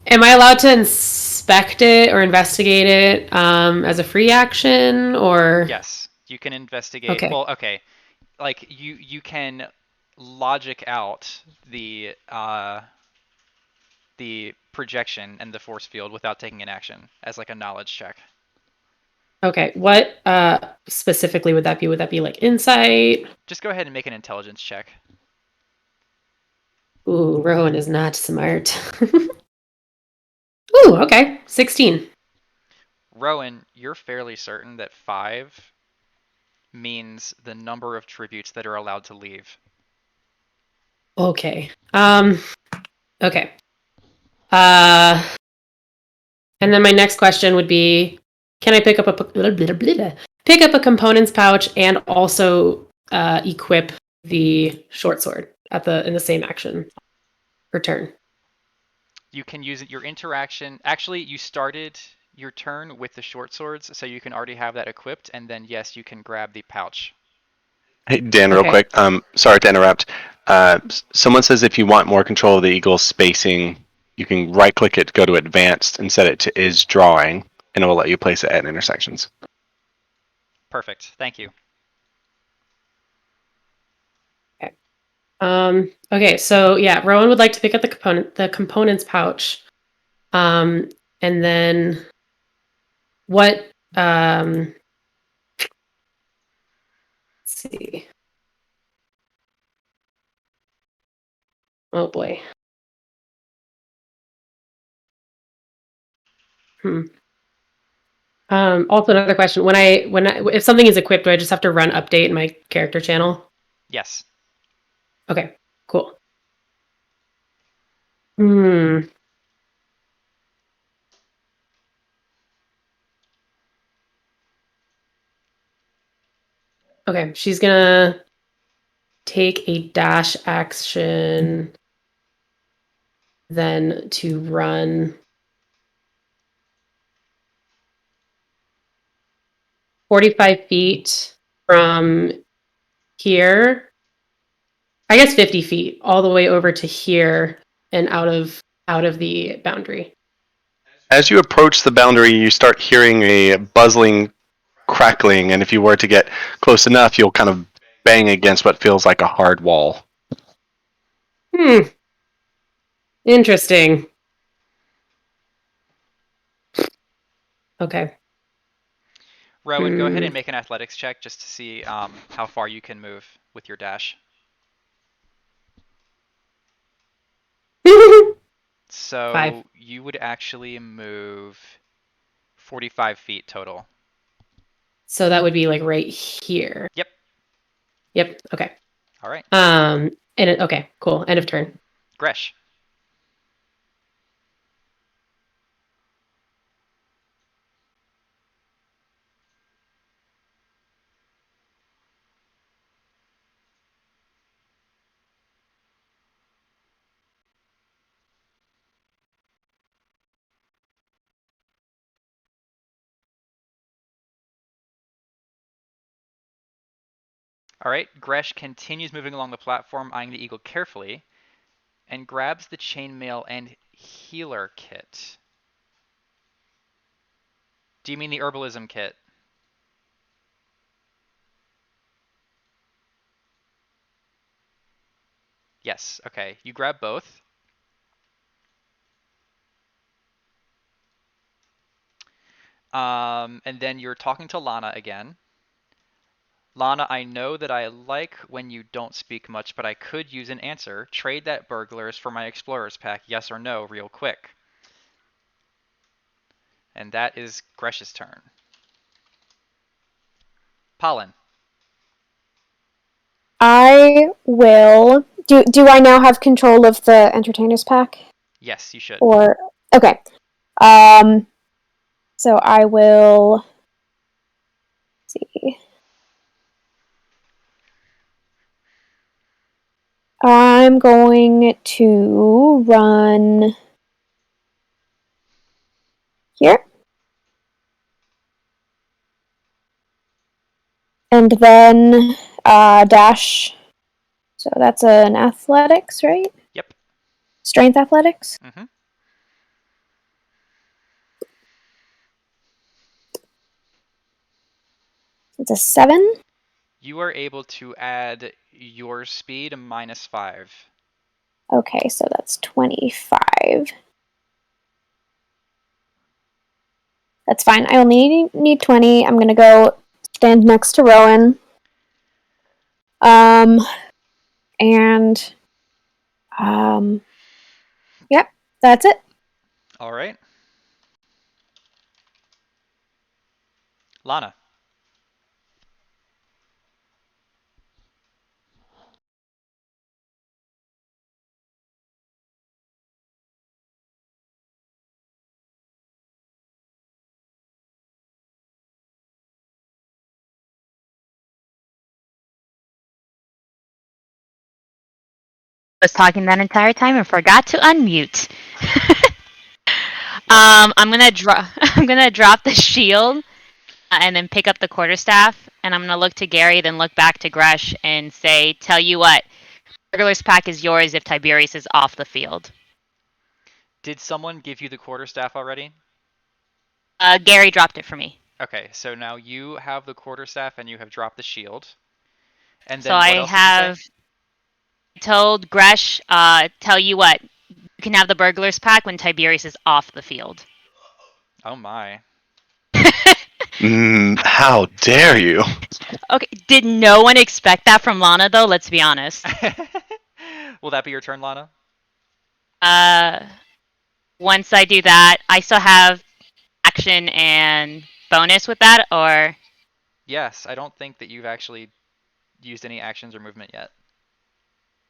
Am I allowed to inspect it or investigate it as a free action or Yes. You can investigate. Okay. Well, okay. Like you can logic out the projection and the force field without taking an action as like a knowledge check. Okay. What specifically would that be? Would that be like insight? Just go ahead and make an intelligence check. Ooh, Rowan is not smart. Ooh, okay. 16. Rowan, you're fairly certain that 5 means the number of tributes that are allowed to leave. Okay. Okay. And then my next question would be, can I pick up a components pouch and also equip the short sword in the same action per turn? You can use it your interaction. Actually, you started your turn with the short swords, so you can already have that equipped, and then yes, you can grab the pouch. Hey, Dan, real Okay. quick. Sorry to interrupt. Someone says if you want more control of the eagle's spacing, you can right-click it, go to Advanced, and set it to Is Drawing, and it will let you place it at intersections. Perfect. Thank you. Okay, so yeah, Rowan would like to pick up the components pouch. And then what let's see. Oh boy. Also another question. If something is equipped, do I just have to run update in my character channel? Yes. Okay, cool. Hmm. Okay, she's gonna take a dash action then to run 45 feet from here. I guess 50 feet all the way over to here and out of the boundary. As you approach the boundary, you start hearing a buzzing, crackling, and if you were to get close enough, you'll kind of bang against what feels like a hard wall. Interesting. Okay. Rowan, go ahead and make an athletics check just to see how far you can move with your dash. So 5. you would actually move 45 feet total. So that would be like right here. Yep. Yep. Okay. All right. Okay, cool. End of turn. Gresh. All right, Gresh continues moving along the platform, eyeing the eagle carefully, and grabs the chainmail and healer kit. Do you mean the herbalism kit? Yes, okay. You grab both. And then you're talking to Lana again. Lana, I know that I like when you don't speak much, but I could use an answer. Trade that burglars for my explorers pack, yes or no, real quick. And that is Gresh's turn. Pollen. I will. Do I now have control of the entertainers pack? Yes, you should. Or okay. So I will see. I'm going to run here. And then dash. So that's an athletics, right? Yep. Strength athletics. Mm-hmm. It's a 7. You are able to add your speed -5. Okay, so that's 25. That's fine. I only need 20. I'm gonna go stand next to Rowan. And yep, that's it. All right. Lana. Was talking that entire time and forgot to unmute. I'm gonna drop. I'm gonna drop the shield, and then pick up the quarterstaff, and I'm gonna look to Gary, then look back to Gresh, and say, "Tell you what, Burglar's Pack is yours if Tiberius is off the field." Did someone give you the quarterstaff already? Gary dropped it for me. Okay, so now you have the quarterstaff and you have dropped the shield. And So then what I else did you have say? told Gresh, "Tell you what, you can have the Burglar's Pack when Tiberius is off the field." Oh my. How dare you? Okay, did no one expect that from Lana though? Let's be honest. Will that be your turn, Lana? Once I do that, I still have action and bonus with that, or Yes, I don't think that you've actually used any actions or movement yet.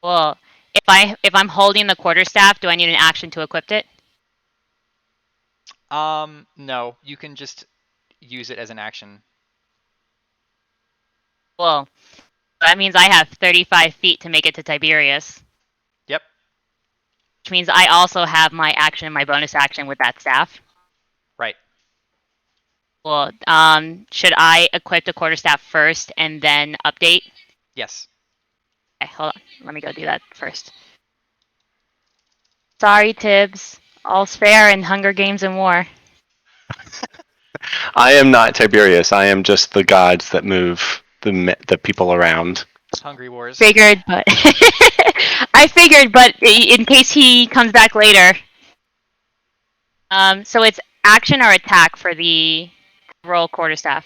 well, if I'm holding the quarterstaff, do I need an action to equip it? No, you can just use it as an action. Well, that means I have 35 feet to make it to Tiberius, Yep. which means I also have my action and my bonus action with that staff. Right. Well, should I equip the quarterstaff first and then update? Yes. Okay, hold on. Let me go do that first. Sorry, Tibbs. All's fair in Hunger Games and War. I am not Tiberius. I am just the gods that move the people around. Hungry Wars. Figured, but I figured, but in case he comes back later. So it's action or attack for the roll quarterstaff.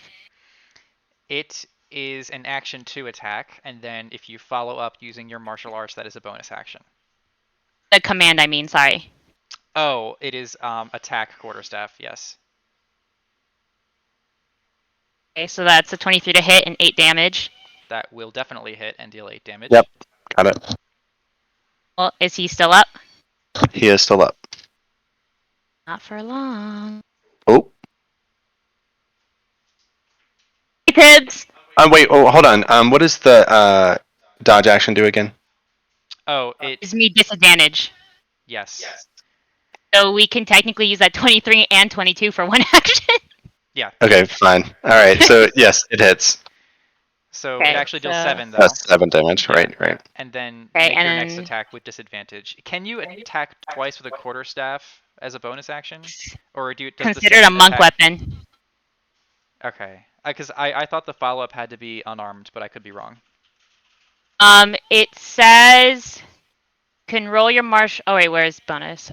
It is an action to attack, and then if you follow up using your martial arts, that is a bonus action. The command, I mean, sorry. Oh, it is attack quarterstaff, yes. Okay, so that's a 23 to hit and 8 damage. That will definitely hit and deal 8 damage. Yep, got it. Well, is he still up? He is still up. Not for long. Oh. Hey, Tibbs! Wait. Oh, hold on. What does the dodge action do again? Oh, it... Gives me disadvantage. Yes. So we can technically use that 23 and 22 for one action. Yeah. Okay, fine. All right. So yes, it hits. So Okay, it actually deals so- 7, though. That's 7 damage. Yeah. Right. And then Okay, make and your next then- attack with disadvantage. Can you attack twice with a quarterstaff as a bonus action? Or does the Considered a second monk attack... weapon. Okay. Because I thought the follow-up had to be unarmed, but I could be wrong. It says can roll your martial. Oh wait, where's bonus?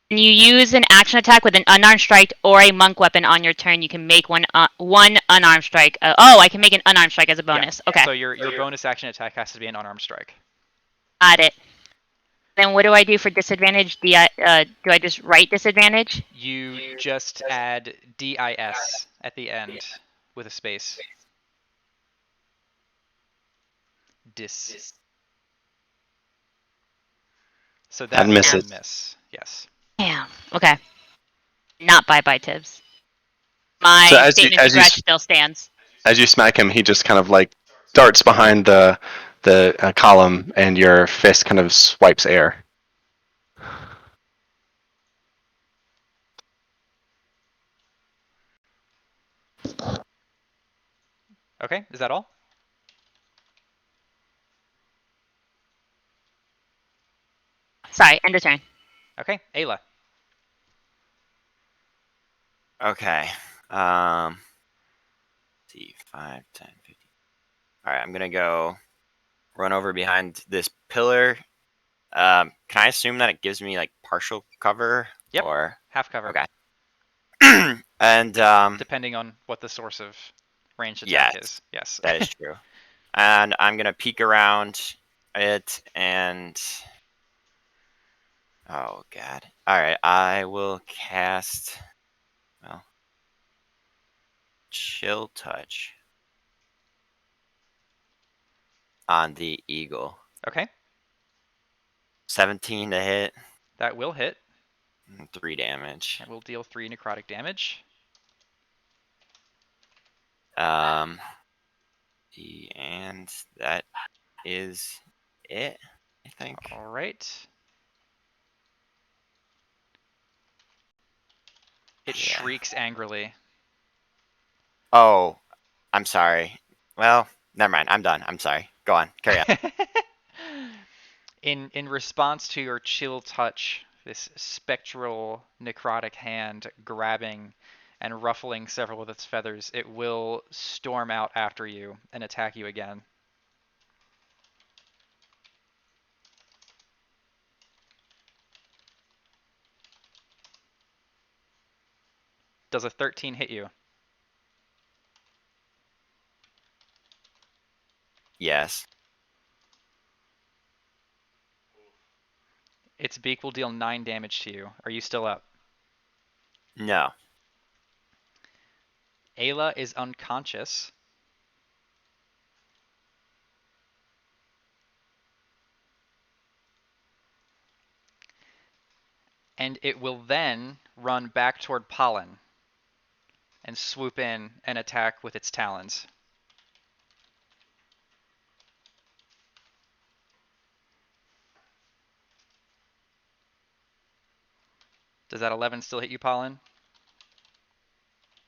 When you use an action attack with an unarmed strike or a monk weapon on your turn, you can make one unarmed strike. I can make an unarmed strike as a bonus. Yeah. Okay, So your bonus action attack has to be an unarmed strike. got it. Then what do I do for disadvantage? Do I just write disadvantage? You just add DIS at the end with a space. Dis. So that will misses. miss. Yes. Damn. Okay. Not bye-bye, Tibbs. My So statement to Gretch still stands. as you smack him, he just kind of like darts behind the column, and your fist kind of swipes air. Okay, is that all? Sorry, end of turn. Okay, Ayla. Okay. See, 5, 10, 15. All right, I'm gonna go run over behind this pillar. Can I assume that it gives me like partial cover? Yep. Or Half cover. okay. And Depending on what the source of ranged attack yes, is. Yes. that is true. And I'm gonna peek around it and oh god. All right, I will cast Chill Touch on the eagle. Okay, 17 to hit, that will hit. 3 damage. And will deal 3 necrotic damage. And that is it, I think. All right. It Yeah. shrieks angrily. Oh, I'm sorry. Well, never mind. I'm done. I'm sorry. Go on. Carry on. In response to your chill touch, this spectral necrotic hand grabbing and ruffling several of its feathers, it will storm out after you and attack you again. Does a 13 hit you? Yes. Its beak will deal 9 damage to you. Are you still up? No. Ayla is unconscious. And it will then run back toward Pollen and swoop in and attack with its talons. Does that 11 still hit you, Pollen?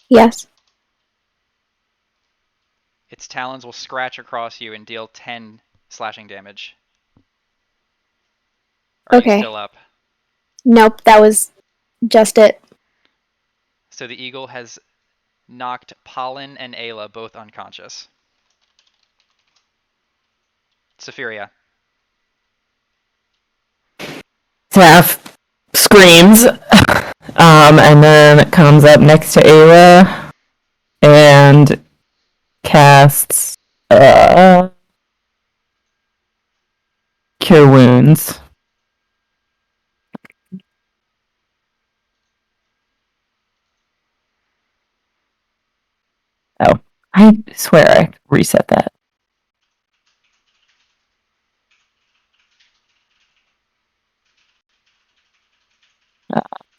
Yes. Its talons will scratch across you and deal 10 slashing damage. Are you Okay. still up? Nope, that was just it. So the eagle has knocked Pollen and Ayla both unconscious. Safiria. Taff screams, and then it comes up next to Ayla and casts Cure Wounds. Oh, I swear I reset that.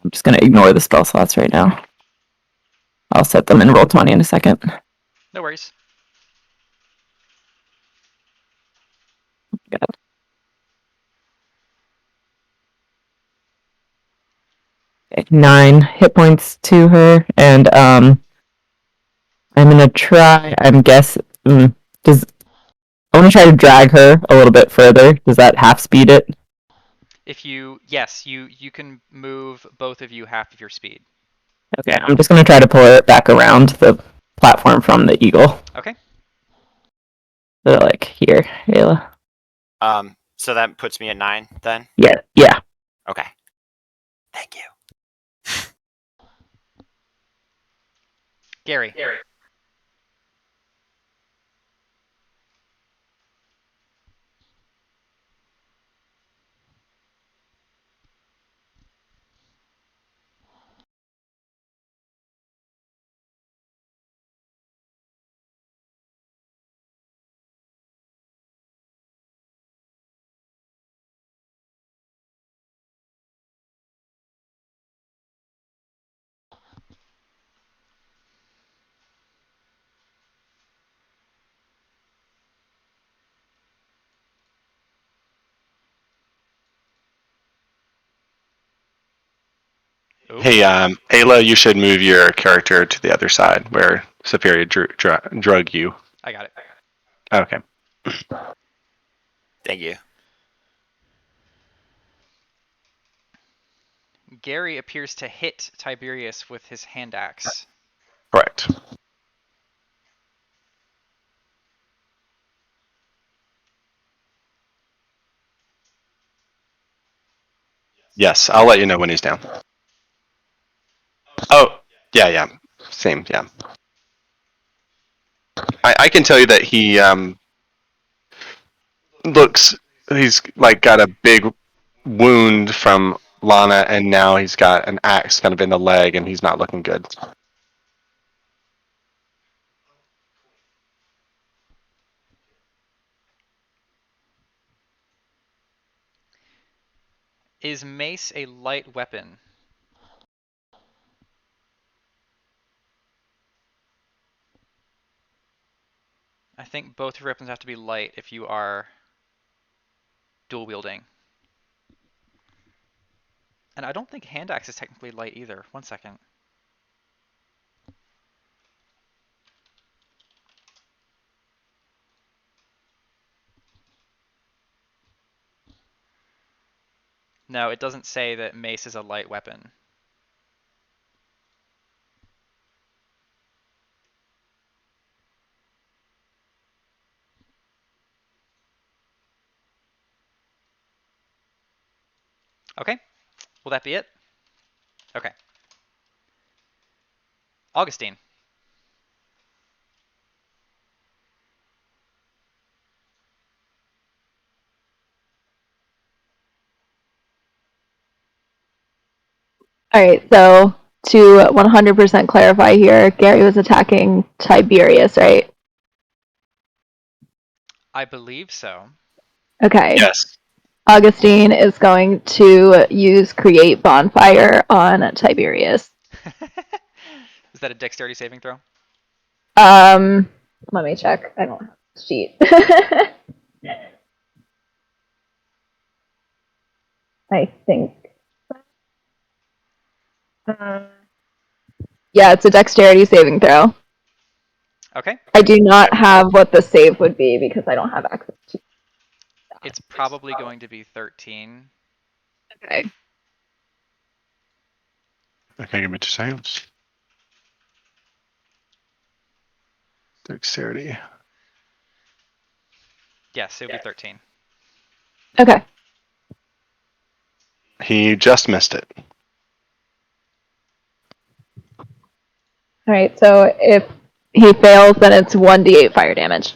I'm just going to ignore the spell slots right now. I'll set them in Roll20 in a second. No worries. Good. Okay, 9 hit points to her, and I'm gonna try. Does I want to try to drag her a little bit further. Does that half speed it? If you, yes, you can move both of you half of your speed. Okay, I'm just gonna try to pull her back around the platform from the eagle. Okay. So like here, Ayla. So that puts me at 9 then? Yeah. Okay. Thank you. Gary. Ooh. Hey, Ayla, you should move your character to the other side where Superior drug you. I got it. Okay. Thank you. Gary appears to hit Tiberius with his hand axe. Correct. Yes, I'll let you know when he's down. Oh, yeah. Same, yeah. I can tell you that he looks, he's like got a big wound from Lana, and now he's got an axe kind of in the leg, and he's not looking good. Is mace a light weapon? I think both your weapons have to be light if you are dual wielding. And I don't think hand axe is technically light either. 1 second. No, it doesn't say that mace is a light weapon. Okay. Will that be it? Okay. Augustine. All right, so to 100% clarify here, Gary was attacking Tiberius, right? I believe so. Okay. Yes. Augustine is going to use Create Bonfire on Tiberius. Is that a dexterity saving throw? Let me check. I don't have the sheet. I think. Yeah, it's a dexterity saving throw. Okay. I do not have what the save would be because I don't have access to that. It's probably going to be 13. Okay. Okay, give me 2 seconds. Dexterity. Yes, it'll be 13. Okay. He just missed it. All right. So if he fails, then it's 1d8 fire damage.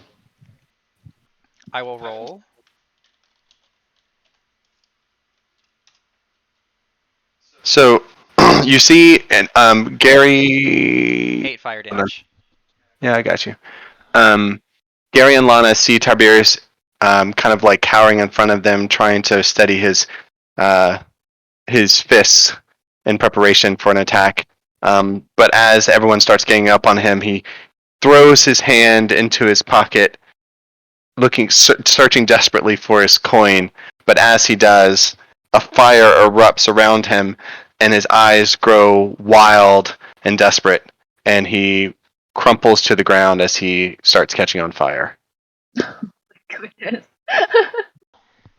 I will roll. So you see, and Gary. 8 fire damage. Yeah, I got you. Gary and Lana see Tiberius kind of like cowering in front of them, trying to steady his fists in preparation for an attack. But as everyone starts getting up on him, he throws his hand into his pocket, searching desperately for his coin. But as he does, a fire erupts around him, and his eyes grow wild and desperate, and he crumples to the ground as he starts catching on fire. Goodness.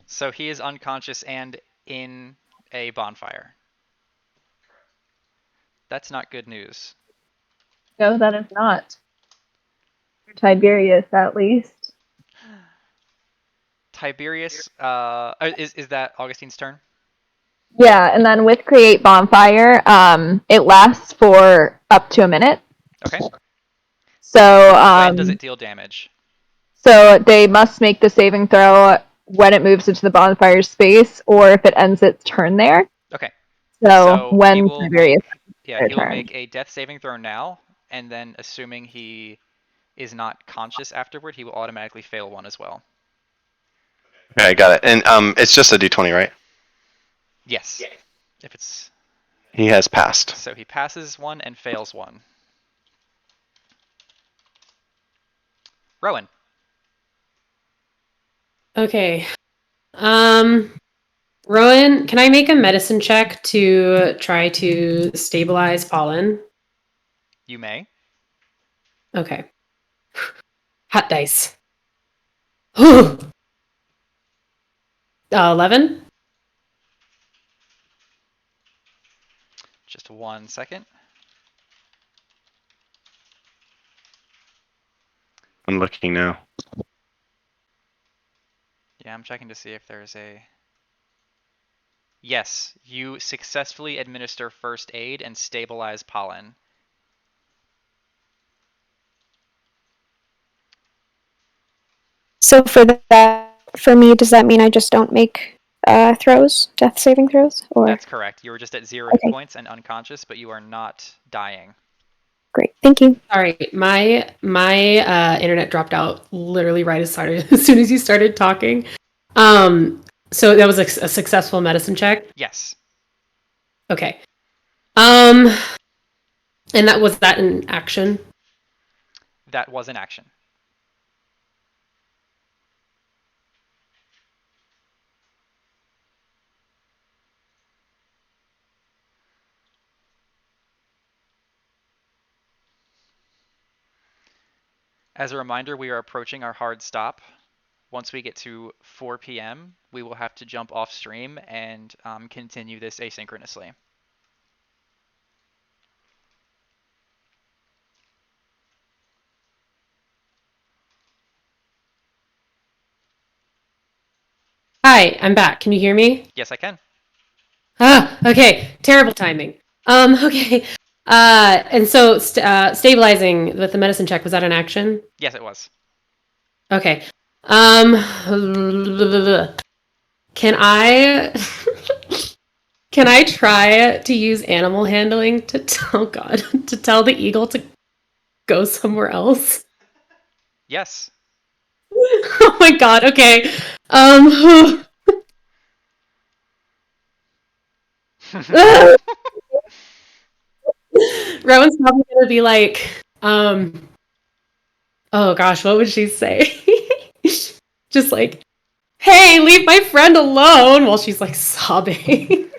So he is unconscious and in a bonfire. That's not good news. No, that is not. For Tiberius, at least. Tiberius, is that Augustine's turn? Yeah, and then with Create Bonfire, it lasts for up to a minute. Okay. So When does it deal damage? So they must make the saving throw when it moves into the bonfire space, or if it ends its turn there. Okay. So he when will Tiberius he will turn. make a death saving throw now, and then assuming he is not conscious afterward, he will automatically fail one as well. Okay, I got it. And it's just a d20, right? Yes. If it's He has passed. so, he passes one and fails one. Rowan. Okay. Rowan, can I make a medicine check to try to stabilize Pollen? You may. Okay. Hot dice. 11? Just 1 second. I'm looking now. Yeah, I'm checking to see if there's a... Yes, you successfully administer first aid and stabilize Pollen. So for me, does that mean I just don't make death saving throws, or That's correct. You were just at 0 hit Okay. points and unconscious, but you are not dying. great? Thank you. Sorry, my internet dropped out literally right as soon as you started talking. So that was a successful medicine check. Yes. Okay. And that an action? That was an action. As a reminder, we are approaching our hard stop. Once we get to 4 p.m., we will have to jump off stream and continue this asynchronously. Hi, I'm back. Can you hear me? Yes, I can. Okay. Terrible timing. Okay. And so stabilizing with the medicine check, was that an action? Yes, it was. Okay. Can I can I try to use animal handling to tell to tell the eagle to go somewhere else? Yes. Oh my god, okay. Um Rowan's probably gonna be like, oh gosh, what would she say? Just like, hey, leave my friend alone, while she's like sobbing.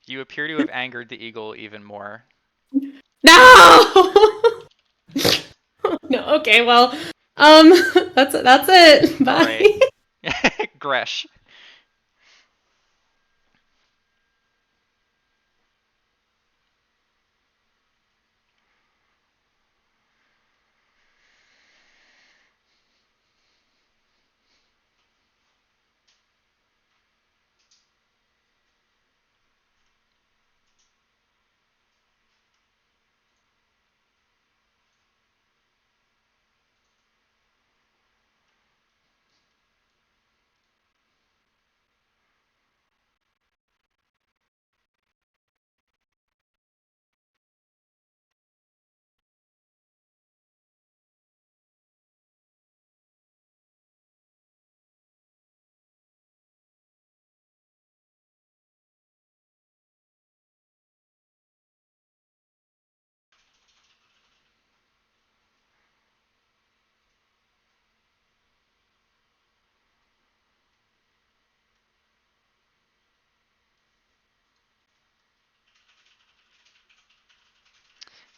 You appear to have angered the eagle even more. No! No, okay, well, that's it. Bye. Right. Gresh.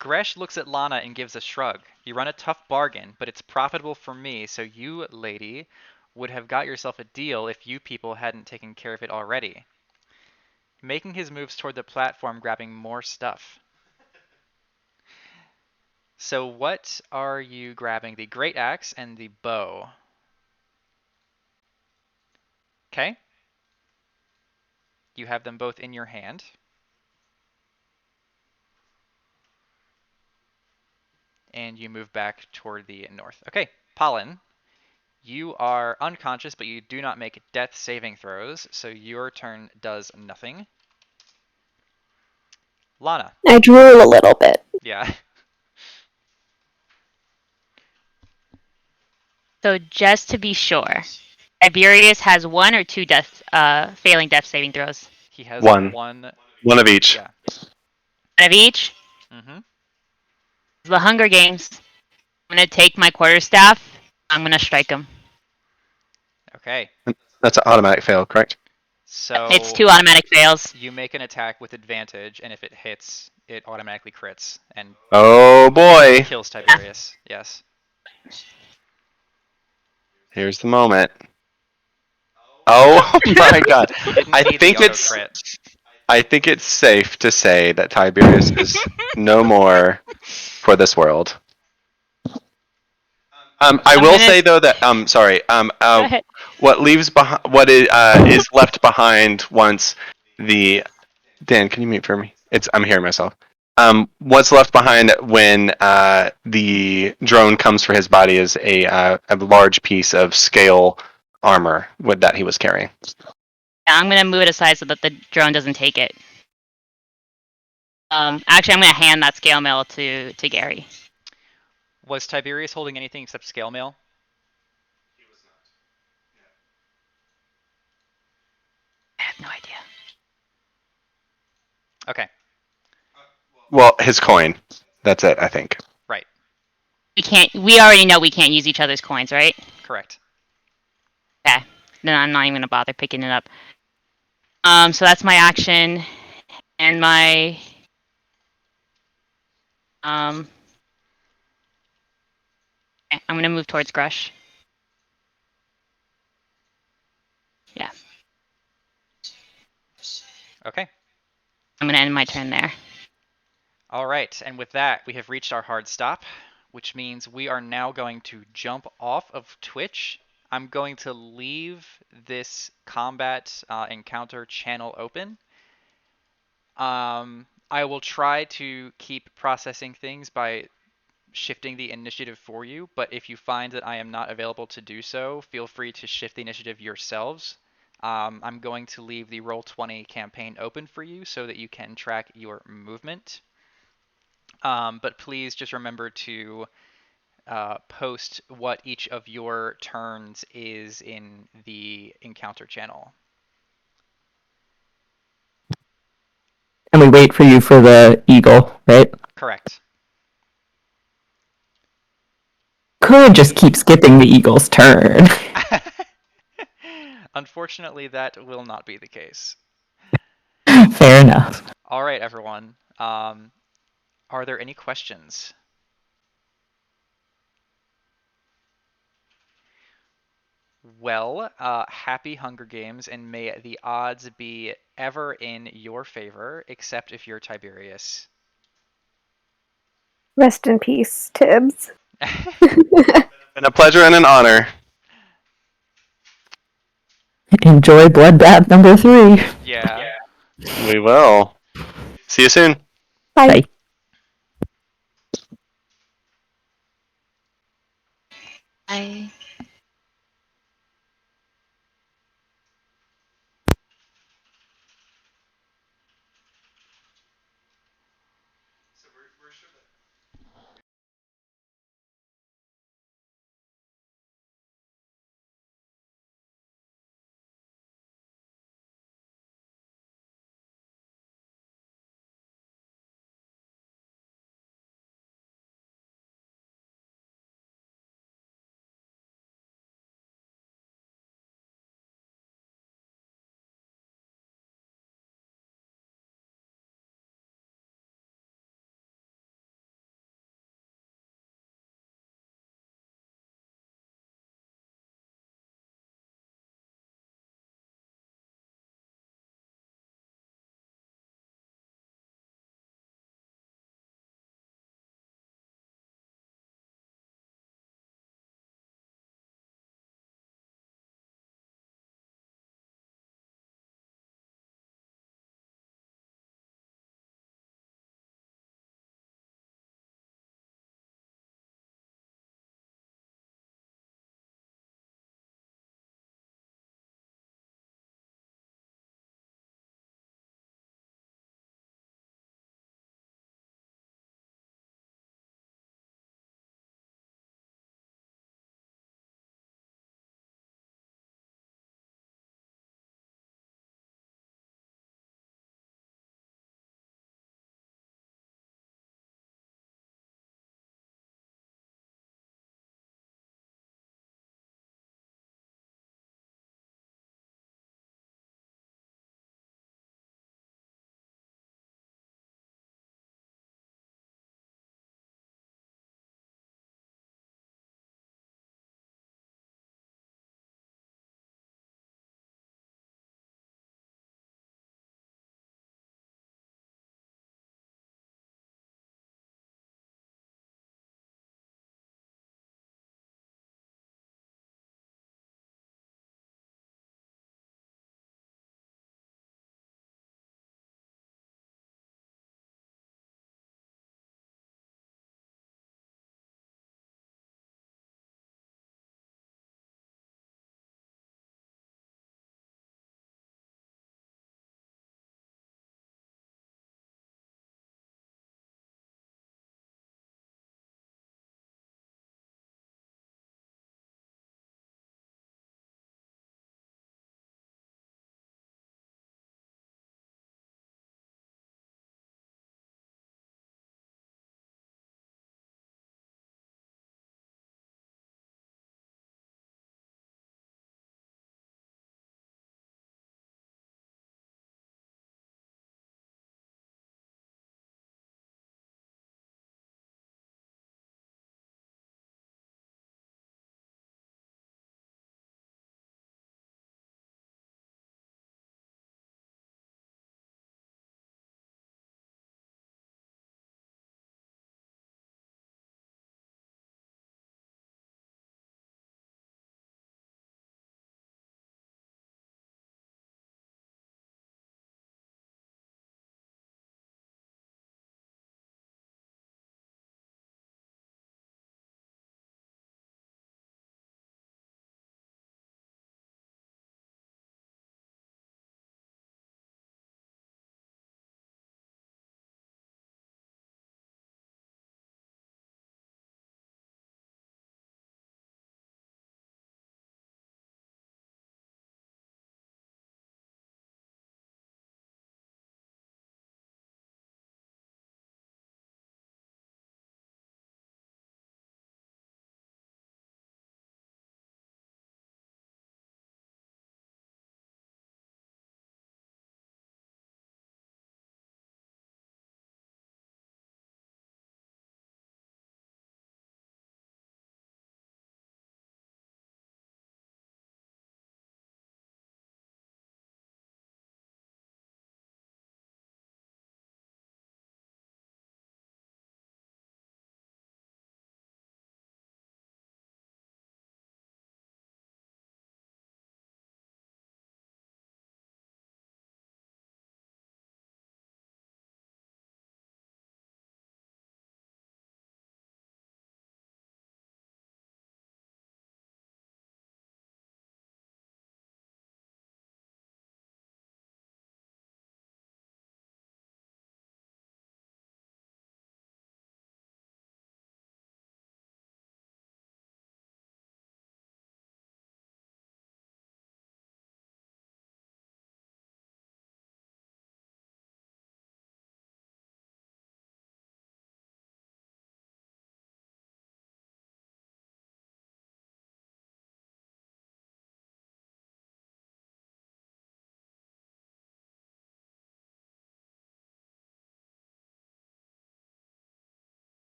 Gresh looks at Lana and gives a shrug. You run a tough bargain, but it's profitable for me, so you, lady, would have got yourself a deal if you people hadn't taken care of it already. Making his moves toward the platform, grabbing more stuff. So what are you grabbing? The great axe and the bow. Okay. You have them both in your hand. And you move back toward the north. Okay, Pollen, you are unconscious, but you do not make death saving throws, so your turn does nothing. Lana. I drool a little bit. Yeah. So just to be sure, Tiberius has 1 or 2 failing death saving throws. He has One. one. One of each. Yeah. 1 of each. Mm-hmm. The Hunger Games. I'm gonna take my quarterstaff. I'm gonna strike him. Okay. That's an automatic fail, correct? So It's 2 automatic fails. you make an attack with advantage, and if it hits, it automatically crits and Oh boy. kills Tiberius. Yes. Here's the moment. Oh my god. Didn't I need think the auto it's crit. I think it's safe to say that Tiberius is no more for this world. I I'm will gonna- say though that sorry. Go ahead. What leaves behind is left behind once the Dan, can you mute for me? I'm hearing myself. What's left behind when the drone comes for his body is a large piece of scale armor that he was carrying. I'm gonna move it aside so that the drone doesn't take it. Actually, I'm gonna hand that scale mail to Gary. Was Tiberius holding anything except scale mail? I have no idea. Okay. Well, his coin. That's it, I think. Right. We already know we can't use each other's coins, right? Correct. Okay. Then I'm not even gonna bother picking it up. So that's my action, and my okay, I'm gonna move towards Grush. Yeah. Okay. I'm gonna end my turn there. All right, and with that, we have reached our hard stop, which means we are now going to jump off of Twitch. I'm going to leave this combat encounter channel open. I will try to keep processing things by shifting the initiative for you, but if you find that I am not available to do so, feel free to shift the initiative yourselves. I'm going to leave the Roll20 campaign open for you so that you can track your movement. But please just remember to post what each of your turns is in the encounter channel. And we wait for you for the eagle, right? Correct. Could just keep skipping the eagle's turn. Unfortunately, that will not be the case. Fair enough. All right, everyone. Are there any questions? Well, happy Hunger Games, and may the odds be ever in your favor, except if you're Tiberius. Rest in peace, Tibbs. Been a pleasure and an honor. Enjoy Bloodbath number 3. Yeah. We will. See you soon. Bye. Bye. I